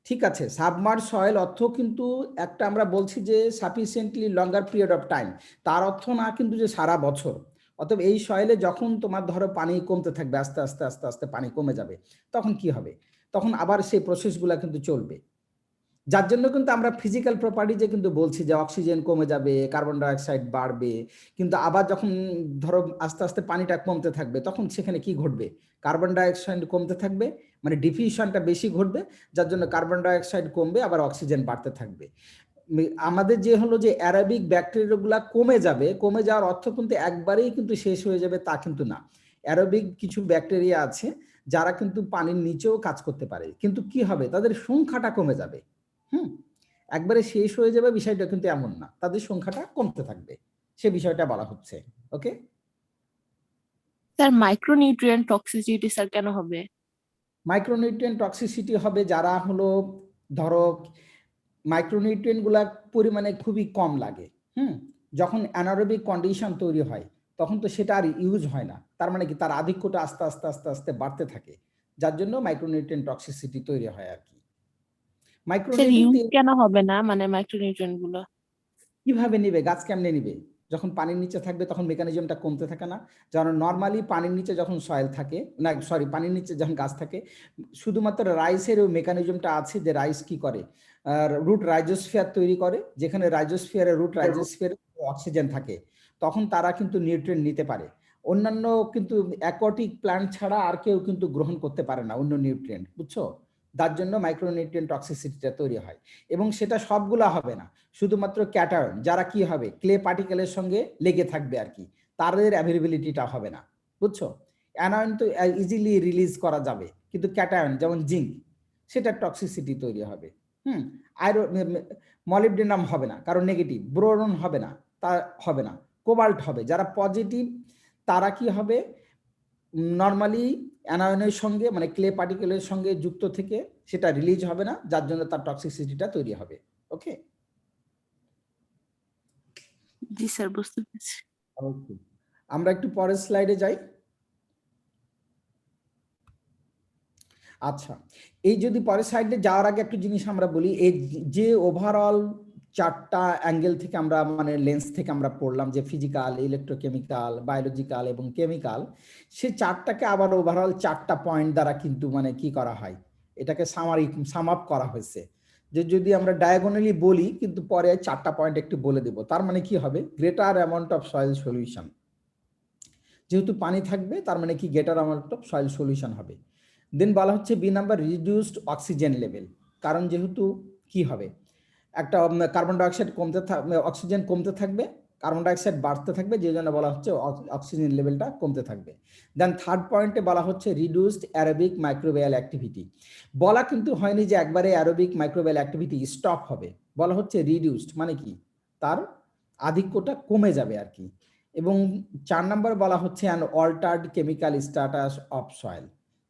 ঠিক আছে, সাবমার্জ সয়েল অর্থ কিন্তু একটা আমরা বলছি যে sufficiently longer period of time, তার অর্থ না কিন্তু যে সারা বছর। অতএব এই সয়েলে যখন তোমার ধরো পানি কমতে থাকবে, আস্তে আস্তে আস্তে আস্তে পানি কমে যাবে, তখন কি হবে, তখন আবার সেই প্রসেসগুলো কিন্তু চলবে। যার জন্য কিন্তু আমরা ফিজিক্যাল প্রপার্টিজে কিন্তু বলছি যে অক্সিজেন কমে যাবে, কার্বন ডাইঅক্সাইড বাড়বে, কিন্তু আবার যখন ধরো আস্তে আস্তে পানিটা কমতে থাকবে, তখন সেখানে কি ঘটবে, কার্বন ডাইঅক্সাইড কমতে থাকবে, মানে ডিফিউশনটা বেশি ঘটবে, যার জন্য কার্বন ডাইঅক্সাইড কমবে, আবার অক্সিজেন বাড়তে থাকবে। আমাদের যে হলো যে অ্যারাবিক ব্যাকটেরিয়াগুলা কমে যাবে, কমে যাওয়ার অর্থ কিন্তু একবারেই কিন্তু শেষ হয়ে যাবে তা কিন্তু না। অ্যারোবিক কিছু ব্যাকটেরিয়া আছে যারা কিন্তু পানির নিচেও কাজ করতে পারে, কিন্তু কি হবে, তাদের সংখ্যাটা কমে যাবে। একবারে শেষ হয়ে যাবে বিষয়টা কিন্তু এমন না, তাদের সংখ্যাটা কমতে থাকবে, সে বিষয়টা বলা হচ্ছে। Okay sir micronutrient toxicity sir কেন হবে? মাইক্রোনিউট্রিয়েন্ট টক্সিসিটি হবে যারা হলো ধরো মাইক্রোনিউট্রিয়েন্ট গুলা পরিমাণে খুবই কম লাগে, যখন অ্যানারোবিক কন্ডিশন তৈরি হয় তখন তো সেটা আর ইউজ হয় না, তার মানে কি তার আধিক্যটা আস্তে আস্তে আস্তে আস্তে বাড়তে থাকে, যার জন্য মাইক্রোনিউট্রিয়েন্ট টক্সিসিটি তৈরি হয় আর কি। স্যার ইউজ মাইক্রোনিউট্রিয়েন্ট কেন হবে না, মানে মাইক্রোনিউট্রিয়েন্ট গুলো কিভাবে নিবে, গাছ কেমনে নিবে, যখন পানির নিচে থাকবে তখন মেকানিজমটা কমতে থাকে না। যেমন নর্মালি পানির নিচে যখন সয়েল থাকে না, সরি পানির নিচে যখন গাছ থাকে, শুধুমাত্র রাইসের ওই মেকানিজমটা আছে যে রাইস কি করে, রুট রাইজোস্ফিয়ার তৈরি করে, যেখানে রাইজোস্ফিয়ারে রুট রাইজোস্ফিয়ারে অক্সিজেন থাকে, তখন তারা কিন্তু নিউট্রিয়েন্ট নিতে পারে। অন্যান্য কিন্তু অ্যাকোয়াটিক প্ল্যান্ট ছাড়া আর কেউ কিন্তু গ্রহণ করতে পারে না অন্য নিউট্রিয়েন্ট, বুঝছো? তার জন্য মাইক্রোনিউট্রিয়েন্ট টক্সিসিটিটা তৈরি হয়। এবং সেটা সবগুলা হবে না, শুধুমাত্র ক্যাটায়ন যারা কি হবে ক্লে পার্টিকেলের সঙ্গে লেগে থাকবে আর কি, তাদের অ্যাভেলেবিলিটিটা হবে না, বুঝছো? অ্যানায়ন তো ইজিলি রিলিজ করা যাবে, কিন্তু ক্যাটায়ন যেমন জিঙ্ক, সেটা টক্সিসিটি তৈরি হবে। মলিবডেনাম হবে না, কারণ নেগেটিভ। বোরন হবে না, তা হবে না। কোবাল্ট হবে। যারা পজিটিভ তারা কি হবে, নর্মালি অ্যানায়নের সঙ্গে মানে ক্লে পার্টিকেলের সঙ্গে যুক্ত থেকে সেটা রিলিজ হবে না, যার জন্য তার টক্সিসিটিটা তৈরি হবে। ওকে, জি স্যার, বুঝতে পেরেছি। ওকে, আমরা একটু পরের স্লাইডে যাই। আচ্ছা, এই যদি পরের স্লাইডে যাওয়ার আগে একটু জিনিস আমরা বলি, এই যে ওভারঅল 4টা অ্যাঙ্গেল থেকে আমরা মানে লেন্স থেকে আমরা পড়লাম, যে ফিজিক্যাল, ইলেকট্রোকেমিক্যাল, বায়োলজিক্যাল এবং কেমিক্যাল, সেই 4টাকে আবার ওভারঅল 4টা পয়েন্ট দ্বারা কিন্তু মানে কি করা হয়, এটাকে সাম আপ করা হয়েছে। যে যদি আমরা ডায়াগোনালি বলি, কিন্তু পরে 4টা পয়েন্ট একটু বলে দেব। তার মানে কি হবে, greater amount of soil solution, যেহেতু পানি থাকবে তার মানে কি greater amount of soil solution হবে। দেন বলা হচ্ছে B number, reduced oxygen level, কারণ যেহেতু কি হবে, একটা কার্বন ডাইঅক্সাইড কমতে থাকবে, অক্সিজেন কমতে থাকবে, কার্বন ডাইঅক্সাইড বাড়তে থাকবে, যে জন্য বলা হচ্ছে অক্সিজেন লেভেলটা কমতে থাকবে। দেন থার্ড পয়েন্টে বলা হচ্ছে রিডিউসড অ্যারোবিক মাইক্রোবিয়াল অ্যাক্টিভিটি। বলা কিন্তু হয়নি যে একবারে অ্যারোবিক মাইক্রোবিয়াল অ্যাক্টিভিটি স্টপ হবে, বলা হচ্ছে রিডিউসড, মানে কি তার আধিক্যটা কমে যাবে আর কি। এবং 4 নম্বর বলা হচ্ছে an altered chemical status of soil,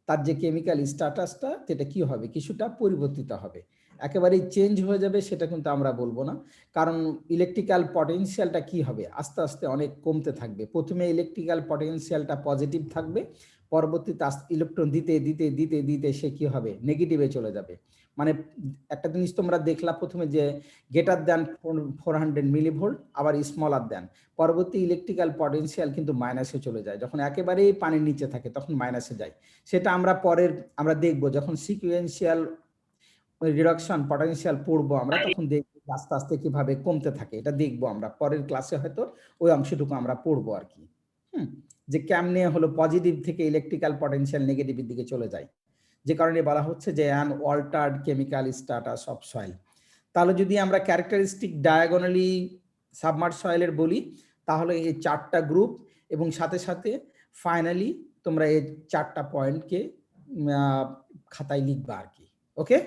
তার যে কেমিক্যাল স্ট্যাটাসটা সেটা কি হবে, কিছুটা পরিবর্তিত হবে, একেবারেই চেঞ্জ হয়ে যাবে সেটা কিন্তু আমরা বলবো না, কারণ ইলেকট্রিক্যাল পটেনশিয়ালটা কি হবে, আস্তে আস্তে অনেক কমতে থাকবে। প্রথমে ইলেকট্রিক্যাল পটেনশিয়ালটা পজিটিভ থাকবে, পরবর্তীতে ইলেকট্রন দিতে দিতে দিতে দিতে সে কি হবে, নেগেটিভে চলে যাবে। মানে একটা জিনিস তোমরা দেখলা প্রথমে যে গ্রেটার দ্যান 400 মিলিভোল্ট, আবার স্মলার দ্যান, পরবর্তী ইলেকট্রিক্যাল পটেনশিয়াল কিন্তু মাইনাসে চলে যায়, যখন একেবারেই পানির নিচে থাকে তখন মাইনাসে যায়। সেটা আমরা দেখবো যখন সিকুয়েন্সিয়াল রিডাকশন পটেনশিয়াল পড়বো আমরা, তখন দেখবো আস্তে আস্তে কিভাবে কমতে থাকে, এটা দেখবো আমরা পরের ক্লাসে, হয়তো ওই অংশটুকু আমরা পড়বো আর কি। যে কেমনে হলো পজিটিভ থেকে ইলেকট্রিক্যাল পটেনশিয়াল নেগেটিভের দিকে চলে যায়, যে কারণে বলা হচ্ছে যে an altered chemical status of soil. তাহলে যদি আমরা ক্যারেক্টারিস্টিক ডায়াগোনালি সাবমার্জ সয়েলের বলি, তাহলে এই 4টা গ্রুপ এবং সাথে সাথে ফাইনালি তোমরা এই 4টা পয়েন্টকে খাতায় লিখবা আর কি। ওকে,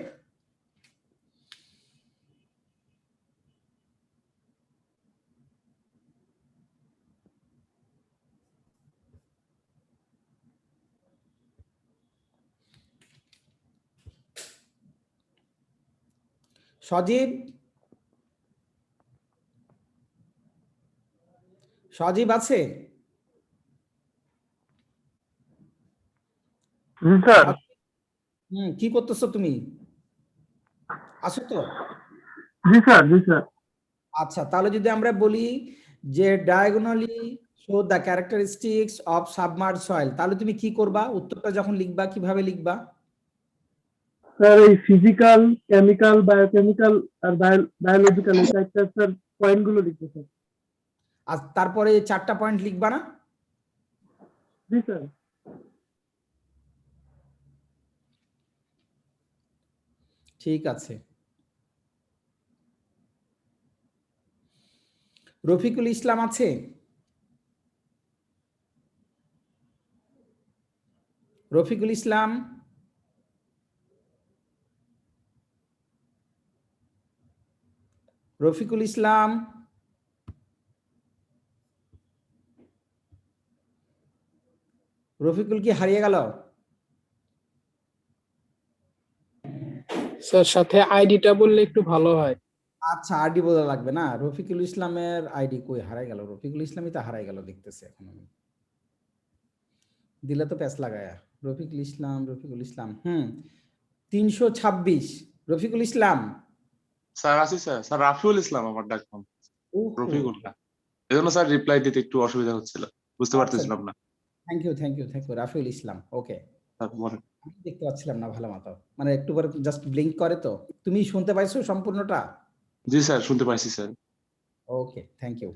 সজীব, সজীব আছে? স্যার। কি করতেছো তুমি, আছো তো? জি স্যার, জি স্যার। আচ্ছা, তাহলে যদি আমরা বলি যে diagonally show the characteristics of submerge soil, তাহলে তুমি কি করবা, উত্তরটা যখন লিখবা কিভাবে লিখবা? স্যার এই ফিজিক্যাল, কেমিক্যাল, বায়োকেমিক্যাল আর বায়োলজিক্যাল এই চারটা স্যার পয়েন্ট গুলো লিখতে স্যার। আর তারপরে 4টা পয়েন্ট লিখবা না? জি স্যার। ঠিক আছে। রফিকুল ইসলাম আছে? রফিকুল ইসলাম, রফিকুল ইসলাম, রফিকুল কি হারিয়ে গেল? স্যার সাথে আইডিটা বললে একটু ভালো হয়। আচ্ছা, আইডি বলা লাগবে না, রফিকুল ইসলামের আইডি কই হারাই গেল, রফিকুল ইসলামই তো হারাই গেল দেখতেছে এখন আমি, দিলে তো প্যাচ লাগায়া। রফিকুল ইসলাম, রফিকুল ইসলাম 326 রফিকুল ইসলাম। স্যার আছি স্যার, স্যার রাফিউল ইসলাম আমার ডাক নাম, রফিকুল না, এজন্য স্যার রিপ্লাই দিতে একটু অসুবিধা হচ্ছিল, বুঝতে পারতেছিলাম না। থ্যাংক ইউ রাফিউল ইসলাম। ওকে, তারপরে দেখতে পাচ্ছিলাম না ভালো মতো, মানে একটু পরে জাস্ট ব্লিঙ্ক করে। তো তুমি শুনতে পাইছো সম্পূর্ণটা? জি স্যার, শুনতে পাইছি স্যার। Okay, thank you.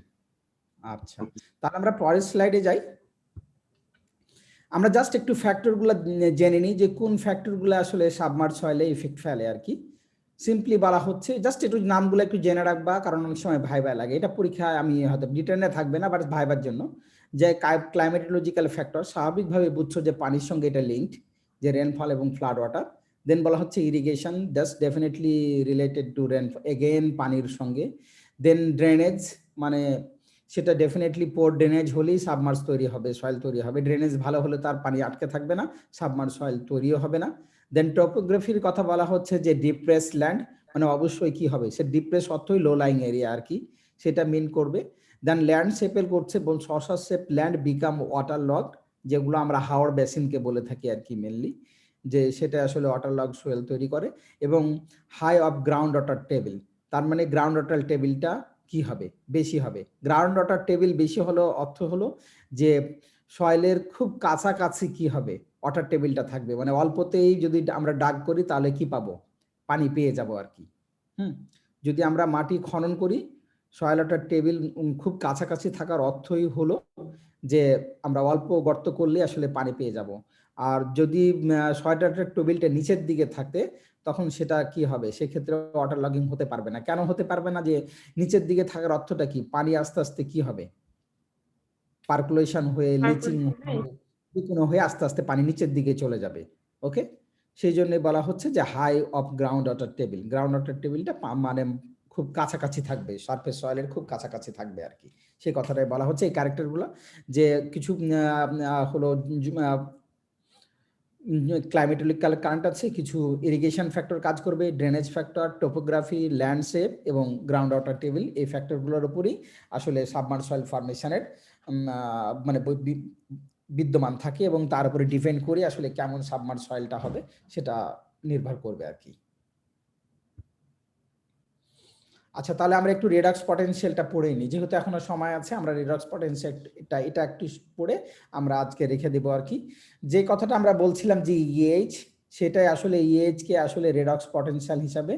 আচ্ছা, তাহলে আমরা পরের স্লাইডে যাই। আমরা জাস্ট একটু ফ্যাক্টরগুলো জেনে নিই যে কোন ফ্যাক্টরগুলো আসলে সাবমার্জ সয়েলে ইফেক্ট ফেলে আর কি। সিম্পলি বলা হচ্ছে, জাস্ট একটু নামগুলো একটু জেনে রাখবা, কারণ অনেক সময় ভাইবা লাগে, এটা পরীক্ষায় আমি হয়তো ডিটেনে থাকবে না, বাট ভাইবার জন্য যে ক্লাইমেটোলজিক্যাল ফ্যাক্টর, স্বাভাবিকভাবে বুঝছো যে পানির সঙ্গে এটা লিঙ্কড, যে রেনফল এবং ফ্লাড ওয়াটার। দেন বলা হচ্ছে irrigation, that's definitely related to rain, again পানির সঙ্গে। দেন ড্রেনেজ, মানে সেটা ডেফিনেটলি পোর ড্রেনেজ হলেই সাবমার্স তৈরি হবে, সয়েল তৈরি হবে। ড্রেনেজ ভালো হলে তার পানি আটকে থাকবে না, সাবমার্স সয়েল তৈরিও হবে না। দেন টপোগ্রাফির কথা বলা হচ্ছে যে ডিপ্রেস ল্যান্ড, মানে অবশ্যই কি হবে, সে ডিপ্রেস অর্থই লো লাইং এরিয়া আর কি, সেটা মিন করবে। দেন ল্যান্ডশেপের করছে bowl saucer shape land become water lock, যেগুলো আমরা হাওড় বেসিনকে বলে থাকি আর কি মেনলি, যে সেটা আসলে ওয়াটার লক সোয়েল তৈরি করে। এবং high of ground water table, তার মানে গ্রাউন্ড ওয়াটার টেবিলটা কি হবে, বেশি হবে। গ্রাউন্ড ওয়াটার টেবিল বেশি হলো অর্থ হলো যে সয়েলের খুব কাছাকাছি কি হবে, ওয়াটার টেবিলটা থাকবে, মানে অল্পতেই যদি আমরা ডাগ করি তাহলে কি পাবো, পানি পেয়ে যাব আর কি। যদি আমরা মাটি খনন করি, সয়েল ওয়াটার টেবিল খুব কাছাকাছি থাকার অর্থই হলো যে আমরা অল্প গর্ত করলে আসলে পানি পেয়ে যাব। আর যদি সয়েল ওয়াটার টেবিলটা নিচের দিকে থাকে তখন সেটা কি হবে, সেক্ষেত্রে ওয়াটার লগিং হতে পারবে না। কেন হতে পারবে না, যে নিচের দিকে থাকার অর্থটা কি, পানি আস্তে আস্তে কি হবে, পার্কুলেশন হয়ে লিচিং হয়ে আস্তে আস্তে পানি নিচের দিকে চলে যাবে। ওকে, সেই জন্য বলা হচ্ছে যে high of ground water table, ground water টেবিলটা মানে খুব কাছাকাছি থাকবে, সারফেস সয়েলের খুব কাছাকাছি থাকবে আর কি, সেই কথাটাই বলা হচ্ছে। এই ক্যারেক্টারগুলো যে কিছু হলো ক্লাইমেটোলিক্যাল কারেন্ট আছে, কিছু ইরিগেশন ফ্যাক্টর কাজ করবে, ড্রেনেজ ফ্যাক্টর, টোপোগ্রাফি, ল্যান্ডশেপ এবং গ্রাউন্ড ওয়াটার টেবিল, এই ফ্যাক্টরগুলোর উপরই আসলে সাবমার্জ সয়েল ফরমেশনের মানে বিদ্যমান থাকে, এবং তার উপরে ডিপেন্ড করে আসলে কেমন সাবমার্জ সয়েলটা হবে সেটা নির্ভর করবে আর কি। আচ্ছা, তাহলে আমরা একটু রেডক্স পটেনশিয়ালটা পড়ে নিই, যেহেতু এখনো সময় আছে, আমরা রেডক্স পটেনশিয়ালটা এটা একটু পড়ে আমরা আজকে রেখে দেবো আর কি। যে কথাটা আমরা বলছিলাম যে ইএইচ, সেটাই আসলে ইএইচ কে আসলে রেডক্স পটেনশিয়াল হিসাবে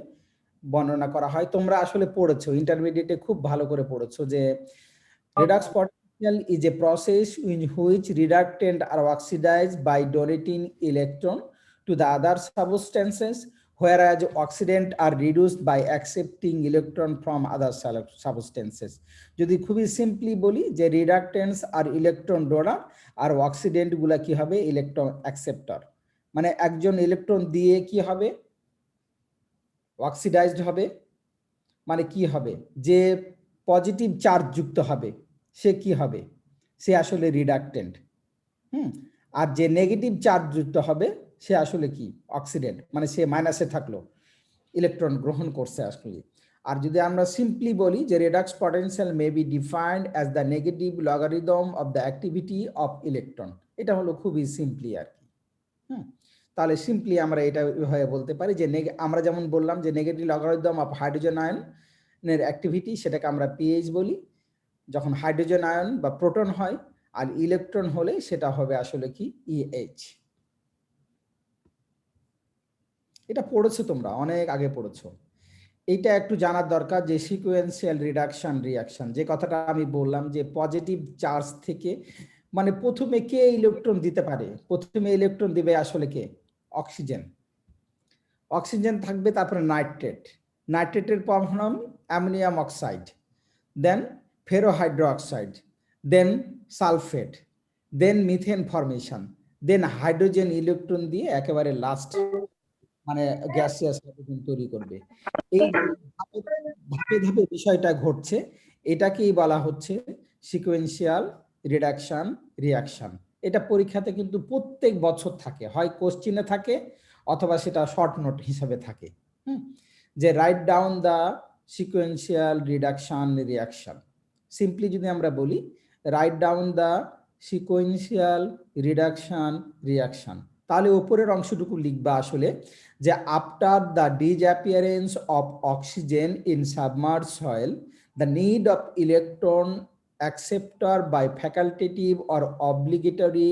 বর্ণনা করা হয়। তোমরা আসলে পড়েছো, ইন্টারমিডিয়েটে খুব ভালো করে পড়েছো যে redox potential is a process in which reductant are oxidized by donating electron to the other substances, whereas oxidant are reduced by accepting electron from other substances. যদি খুবই সিম্পলি বলি যে রিডাক্টেন্টস আর ইলেকট্রন ডোনার আর অক্সিডেন্ট গুলা কি হবে, electron acceptor, মানে একজন electron দিয়ে কি হবে, অক্সিডাইজড হবে, মানে কি হবে, যে পজিটিভ চার্জ যুক্ত হবে সে কি হবে, সে আসলে রিডাক্টেন্ট। আর যে নেগেটিভ চার্জ যুক্ত হবে সে আসলে কি, অক্সিডেন্ট, মানে সে মাইনাসে থাকলো, ইলেকট্রন গ্রহণ করছে আসলে। আর যদি আমরা সিম্পলি বলি যে redox potential may be defined as the negative logarithm of the activity of electron, এটা হলো খুবই সিম্পলি আর কি। তাহলে সিম্পলি আমরা এটা হয়ে বলতে পারি যে আমরা যেমন বললাম যে নেগেটিভ লগারিদম অফ হাইড্রোজেন আয়নের অ্যাক্টিভিটি, সেটাকে আমরা পিএইচ বলি যখন হাইড্রোজেন আয়ন বা প্রোটন হয়, আর ইলেকট্রন হলে সেটা হবে আসলে কি, ইএইচ। এটা পড়েছো তোমরা, অনেক আগে পড়েছো। এইটা একটু জানার দরকার যে সিকোয়েন্সিয়াল রিডাকশন রিঅ্যাকশন, যে কথাটা আমি বললাম যে পজিটিভ চার্জ থেকে, মানে প্রথমে কে ইলেকট্রন দিতে পারে, প্রথমে ইলেকট্রন দিবে আসলে কে, অক্সিজেন। অক্সিজেন থাকবে, তারপরে নাইট্রেট, নাইট্রেটের ফর্ম অ্যামোনিয়াম অক্সাইড, দেন ফেরোহাইড্রোক্সাইড, দেন সালফেট, দেন মিথেন ফরমেশন, দেন হাইড্রোজেন ইলেকট্রন দিয়ে একেবারে লাস্ট মানে গ্যাসিয়াস হাইড্রোজেন তৈরি করবে। এই ধাপে ধাপে বিষয়টা ঘটছে, এটাকেই বলা হচ্ছে সিকোয়েন্সিয়াল রিডাকশন রিঅ্যাকশন। এটা পরীক্ষাতে কিন্তু প্রত্যেক বছর থাকে, হয় কোশ্চিনে থাকে অথবা সেটা শর্ট নোট হিসাবে থাকে, যে write down the sequential reduction reaction. Simply যদি আমরা বলি write down the sequential reduction reaction, তাহলে উপরের অংশটুকু লিখবা আসলে যে after the disappearance of oxygen in submerge soil, the need of electron acceptor by facultative or obligatory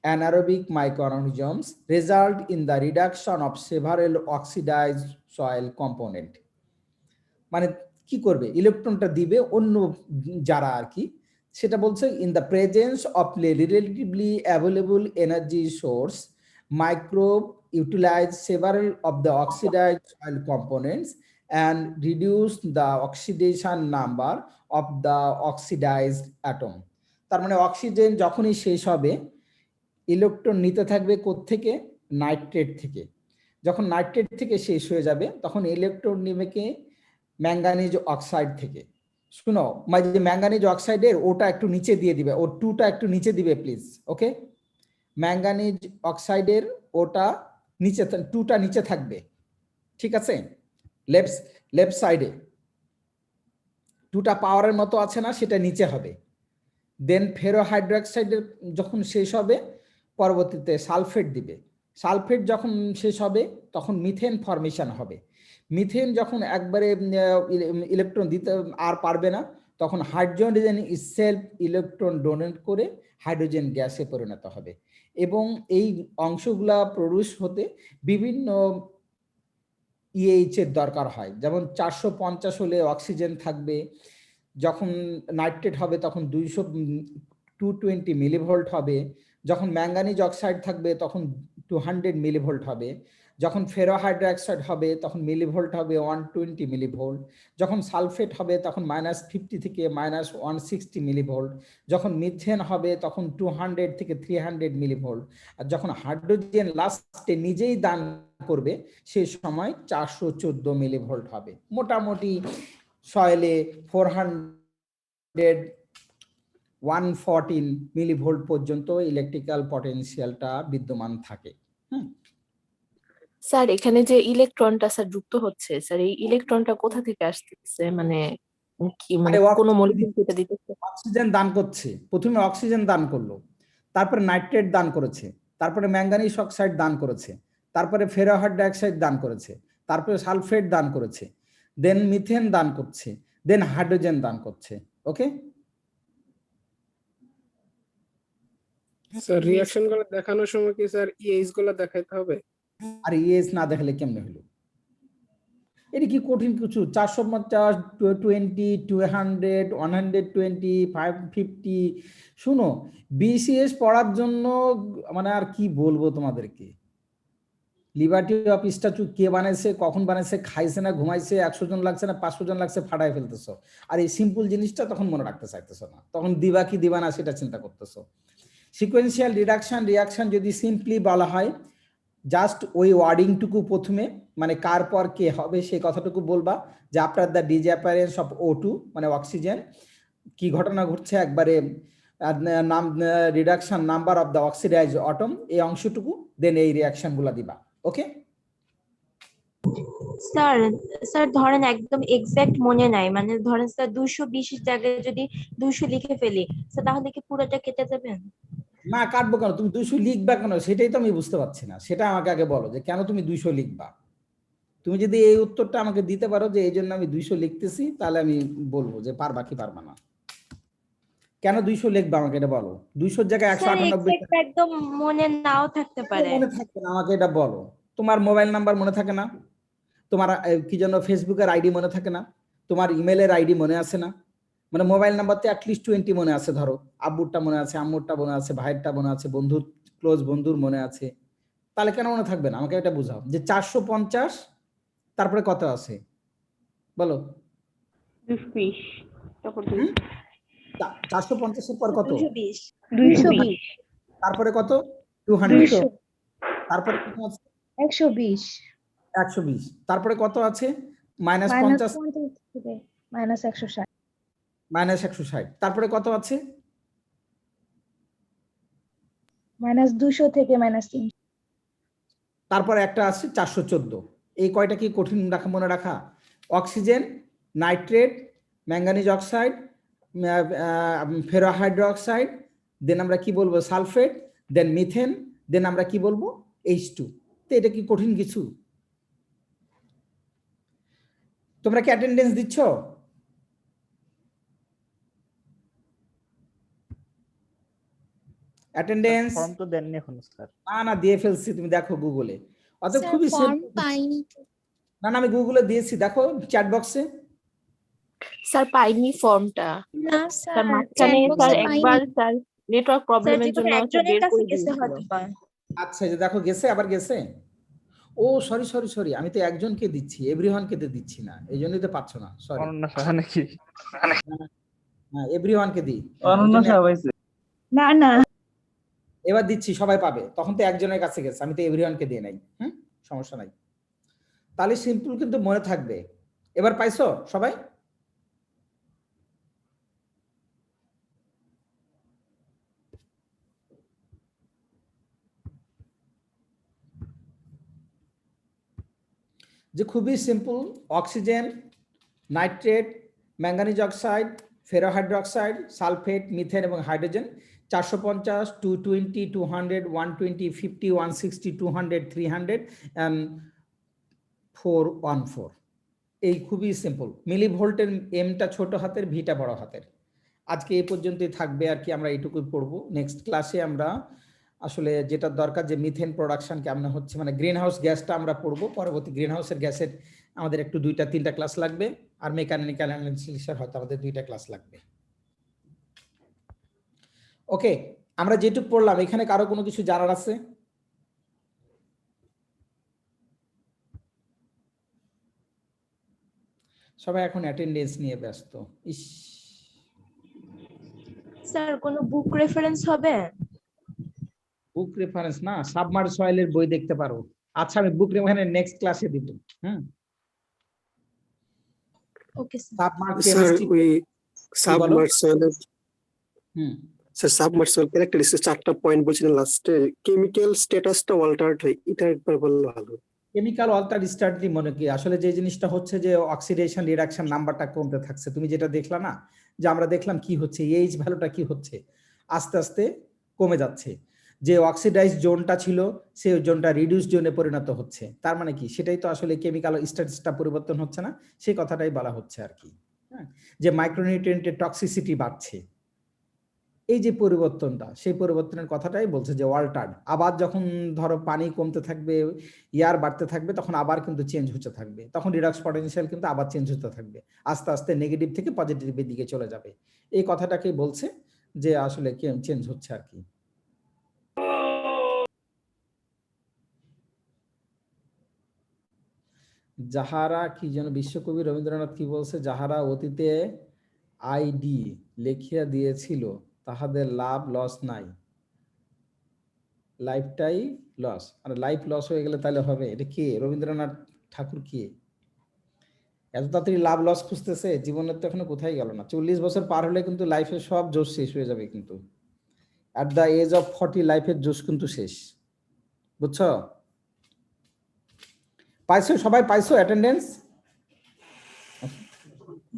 anaerobic microorganisms result in the reduction of several oxidized soil component। মানে কি করবে, ইলেকট্রনটা দিবে অন্য যারা আর কি, সেটা বলছে in the presence of relatively available energy source microbe utilize several of the oxidized soil components and reduce the oxidation number of the oxidized atom। তার মানে অক্সিজেন যখনই শেষ হবে ইলেকট্রন নিতে থাকবে কোত্থেকে, নাইট্রেট থেকে। যখন নাইট্রেট থেকে শেষ হয়ে যাবে তখন ইলেকট্রন নেবে কে ম্যাঙ্গানিজ অক্সাইড থেকে। শুনো যে ম্যাঙ্গানিজ অক্সাইডের ওটা একটু নিচে দিয়ে দিবে, ওর টুটা একটু নিচে দিবে প্লিজ। ওকে, ম্যাঙ্গানিজ অক্সাইডের ওটা নিচে, টুটা নিচে থাকবে, ঠিক আছে, লেফট সাইডে টুটা পাওয়ারের মতো আছে না, সেটা নিচে হবে। দেন ফেরোহাইড্রোক্সাইডের যখন শেষ হবে পরবর্তীতে সালফেট দিবে। সালফেট যখন শেষ হবে তখন মিথেন ফরমেশন হবে। মিথেন যখন একবারে ইলেকট্রন দিতে আর পারবে না তখন হাইড্রোজেন সেলফ ইলেকট্রন ডোনেট করে হাইড্রোজেন গ্যাসে পরিণত হবে। এবং এই অংশগুলা প্রডিউস হতে বিভিন্ন ইএইচ এর দরকার হয়। যেমন 450 হলে অক্সিজেন থাকবে, যখন নাইট্রেট হবে তখন 220 মিলিভোল্ট হবে, যখন ম্যাঙ্গানিজ অক্সাইড থাকবে তখন 200 মিলিভোল্ট হবে, যখন ফেরোহাইড্রোক্সাইড হবে তখন মিলিভোল্ট হবে 120 মিলিভোল্ট, যখন সালফেট হবে তখন -50 থেকে -160 মিলিভোল্ট, যখন মিথেন হবে তখন 200 থেকে 300 মিলিভোল্ট, আর যখন হাইড্রোজেন লাস্টে নিজেই দান করবে সেই সময় 414 মিলিভোল্ট হবে। মোটামুটি সয়েলে 114 মিলিভোল্ট পর্যন্ত ইলেকট্রিক্যাল পটেনশিয়ালটা বিদ্যমান থাকে। স্যার এখানে যে ইলেকট্রনটা স্যার যুক্ত হচ্ছে, স্যার এই ইলেকট্রনটা কোথা থেকে আসতেছে, মানে কি, মানে কোন মলিকিউল থেকে দিতেছে? অক্সিজেন দান করছে, প্রথমে অক্সিজেন দান করলো, তারপরে নাইট্রেট দান করেছে, তারপরে ম্যাঙ্গানিজ অক্সাইড দান করেছে, তারপরে ফেরোহাইড্রোক্সাইড দান করেছে, তারপরে সালফেট দান করেছে, দেন মিথেন দান করছে, দেন হাইড্রোজেন দান করছে। ওকে স্যার রিঅ্যাকশন গুলো দেখানোর সময় কি স্যার ইএইচ গুলো দেখাইতে হবে? আর ইএস না দেখালে কেমনে হলো? এটা কি কঠিন কিছু? 450, 20, 200, 120, 550। শুনো, বিসিএস পড়ার জন্য মানে আর কি বলবো তোমাদেরকে, লিবার্টি অফ স্ট্যাচু কে বানাইছে, কখন বানাইছে, খাইছে না ঘুমাইছে, 100 জন লাগছে না 500 জন লাগছে, ফাটায় ফেলতেছো। আর এই সিম্পল জিনিসটা তখন মনে রাখতে চাইতেছো না, তখন দিবা কি দিবা না সেটা চিন্তা করতেছো। সিকোয়েন্সিয়াল রিয়াকশন যদি সিম্পলি বলা হয়, জাস্ট ওই ওয়ার্ডিংটুকু প্রথমে, মানে কার পর কে হবে সেই কথাটুকু বলবা, যে after the disappearance of O2 মানে অক্সিজেন কি ঘটনা ঘটছে, একবারে নাম reduction number of the oxidise autumn, এই অংশটুকু, দেন এই রিয়াকশন গুলা দিবা। ওকে স্যার ধরেন একদম এক্সাক্ট মনে নাই, মানে ধরেন স্যার 220 জায়গায় যদি 200 লিখে ফেলি স্যার, তাহলে কি পুরোটা কেটে যাবেন? না কাটবো কেন, তুমি 200 লিখবা কেন সেটাই তো আমি বুঝতে পারছি না। সেটা আমাকে আগে বলো যে কেন তুমি 200 লিখবা। তুমি যদি এই উত্তরটা আমাকে দিতে পারো যে এই জন্য আমি 200 লিখতেছি, তাহলে আমি বলবো যে পারবা কি পারবা না। কেন 200 লিখবা আমাকে এটা বলো। 200 জায়গায় 198 একদম মনে নাও থাকতে পারে। মনে থাকবে না, আমাকে এটা বলো। তোমার মোবাইল নাম্বার মনে থাকে না, তোমার কি যেন ফেসবুকের আইডি মনে থাকে না, তোমার ইমেলের আইডি মনে আছে না, মানে মোবাইল নাম্বার তো অ্যাটলিস্ট 20 মনে আছে। ধরো আব্বুরটা মনে আছে, আম্মুরটা মনে আছে, ভাইয়েরটা মনে আছে, বন্ধুর ক্লোজ বন্ধুর মনে আছে, তাহলে কেন মনে থাকবে না? আমাকে এটা বুঝাও যে 450 তারপরে কত আছে বলো। 220 তারপর 450 এর পর কত? 220 তারপরে কত? 200 তারপরে কত আছে? 120 120 তারপরে কত আছে? -50 থেকে -160 -160 তারপরে কত আছে? -200 থেকে -300 তারপরে একটা আছে 414। এই কয়টা কি কঠিন রাখা মনে রাখা? অক্সিজেন, নাইট্রেট, ম্যাঙ্গানিজ অক্সাইড, ফেরোহাইড্রোক্সাইড, দেন আমরা কি বলবো সালফেট, দেন মিথেন, দেন আমরা কি বলবো H2। তো এটা কি কঠিন কিছু? তোমরা কি অ্যাটেন্ডেন্স দিচ্ছ? অ্যাটেন্ডেন্স ফর্ম তো দেননি এখন স্যার। না দিয়ে ফেলছি, তুমি দেখো গুগলে। অত খুবই ফর্ম পাইনি তো। না আমি গুগলে দিয়েছি, দেখো চ্যাট বক্সে। স্যার পাইনি ফর্মটা। না স্যার মাঝখানে স্যার একবার স্যার নেটওয়ার্ক প্রবলেমের জন্য একজনের কাছে গেছে হয়তো বা। আচ্ছা এই যে দেখো গেছে, আবার গেছে। ও সরি আমি তো একজনকে দিচ্ছি, এভরিওয়ানকে তো দিচ্ছি না, এই জন্যই তো পাচ্ছ না। সরি অনন্য সাহা নাকি? হ্যাঁ এভরিওয়ানকে দিই। অনন্য সাহা পাইছে। না এবার দিচ্ছি, সবাই পাবে। তখন তো একজনের কাছে গেছে, আমি তো এভরিওয়ানকে দিয়ে নাই। সমস্যা নাই। তাহলে সিম্পল কিন্তু মনে থাকবে। এবার পাইছো সবাই? যে খুবই simple, oxygen, nitrate, manganese oxide, ferrohydroxide, sulphate, methane এবং হাইড্রোজেন 450, 220, 200, 120, 50, 160, 200, 300 and 414। এই খুবই সিম্পল। মিলি ভোল্টের এমটা ছোট হাতের, ভিটা বড় হাতের। আজকে এই পর্যন্তই থাকবে আর কি, আমরা এইটুকুই পড়বো। নেক্সট ক্লাসে আমরা আসলে যেটা দরকার যে মিথেন প্রোডাকশন কেমন হচ্ছে, মানে গ্রিন হাউস গ্যাসটা আমরা পড়বো। পরবর্তী গ্রিন হাউসের গ্যাসের আমাদের একটু 2-3টা ক্লাস লাগবে, আর মেকানিক্যাল অ্যানালিসিসের হয়তো আমাদের 2টা ক্লাস লাগবে। ওকে, আমরা যেটুকু পড়লাম এখানে কারো কোনো কিছু জানার আছে? সবাই এখন অ্যাটেন্ডেন্স নিয়ে ব্যস্ত। ইস, স্যার কোনো বুক রেফারেন্স হবে? বুক রেফারেন্স না, সাবমার্জ সয়েলের বই দেখতে পারো। আচ্ছা, আমি বুক রেফারেন্স নেক্সট ক্লাসে দিব। Okay sir. Submerge sir chemistry. ওই সাবমার্সিবল হুম, স্যার সাবমার্সিবল ক্যারেক্টারিস্টিক্স 4টা পয়েন্ট বলছিলেন লাস্টে, কেমিক্যাল স্ট্যাটাসটা অল্টারড হয়, এটা একবার বললে ভালো। কেমিক্যাল অল্টার স্টার্টলি মনে কি আসলে যে জিনিসটা হচ্ছে যে অক্সিডেশন রিডাকশন নাম্বারটা কমতে থাকছে। তুমি যেটা দেখলা না, যে আমরা দেখলাম কি হচ্ছে, এইচ ভ্যালুটা কি হচ্ছে, আস্তে আস্তে কমে যাচ্ছে। যে অক্সিডাইজ জোনটা ছিল সেই জোনটা রিডিউস জোনে পরিণত হচ্ছে। তার মানে কি, সেটাই তো আসলে কেমিক্যাল স্ট্যাটাসটা পরিবর্তন হচ্ছে না, সেই কথাটাই বলা হচ্ছে আর কি। হ্যাঁ, যে মাইক্রোনিউট্রিয়েন্টের টক্সিসিটি বাড়ছে, এই যে পরিবর্তনটা, সেই পরিবর্তনের কথাটাই বলছে যে অল্টার্ড। আবার যখন ধরো পানি কমতে থাকবে, ইয়ার বাড়তে থাকবে, তখন আবার কিন্তু চেঞ্জ হতে থাকবে, তখন রিডাক্স পটেনশিয়াল কিন্তু আবার চেঞ্জ হতে থাকবে, আস্তে আস্তে নেগেটিভ থেকে পজিটিভের দিকে চলে যাবে। এই কথাটাকেই বলছে যে আসলে চেঞ্জ হচ্ছে আর কি। যাহারা কি যেন বিশ্বকবি রবীন্দ্রনাথ কি বলছে, যাহারা অতীতে আইডি লেখিয়া দিয়েছিল তাহাদের লাভ লস নাই, লাইফটাই লস। আর লাইফ লস হয়ে গেলে তাহলে হবে? এটা কে? রবীন্দ্রনাথ ঠাকুর কে? এত তাড়াতাড়ি লাভ লস খুঁজতেছে? জীবনের তো এখনো কোথায় গেল না। 40 বছর পার হলে কিন্তু লাইফের সব জোশ শেষ হয়ে যাবে, কিন্তু অ্যাট দ্য এজ অফ 40 লাইফের জোশ কিন্তু শেষ। বুঝছো? পাইছো সবাই? পাইছো অ্যাটেন্ডেন্স?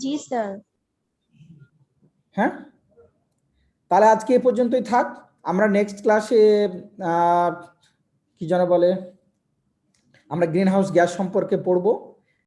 জি স্যার। হ্যাঁ, তাহলে আজকে এ পর্যন্তই থাক। আমরা নেক্সট ক্লাসে কি যেন বলে, আমরা গ্রিন হাউস গ্যাস সম্পর্কে পড়বো।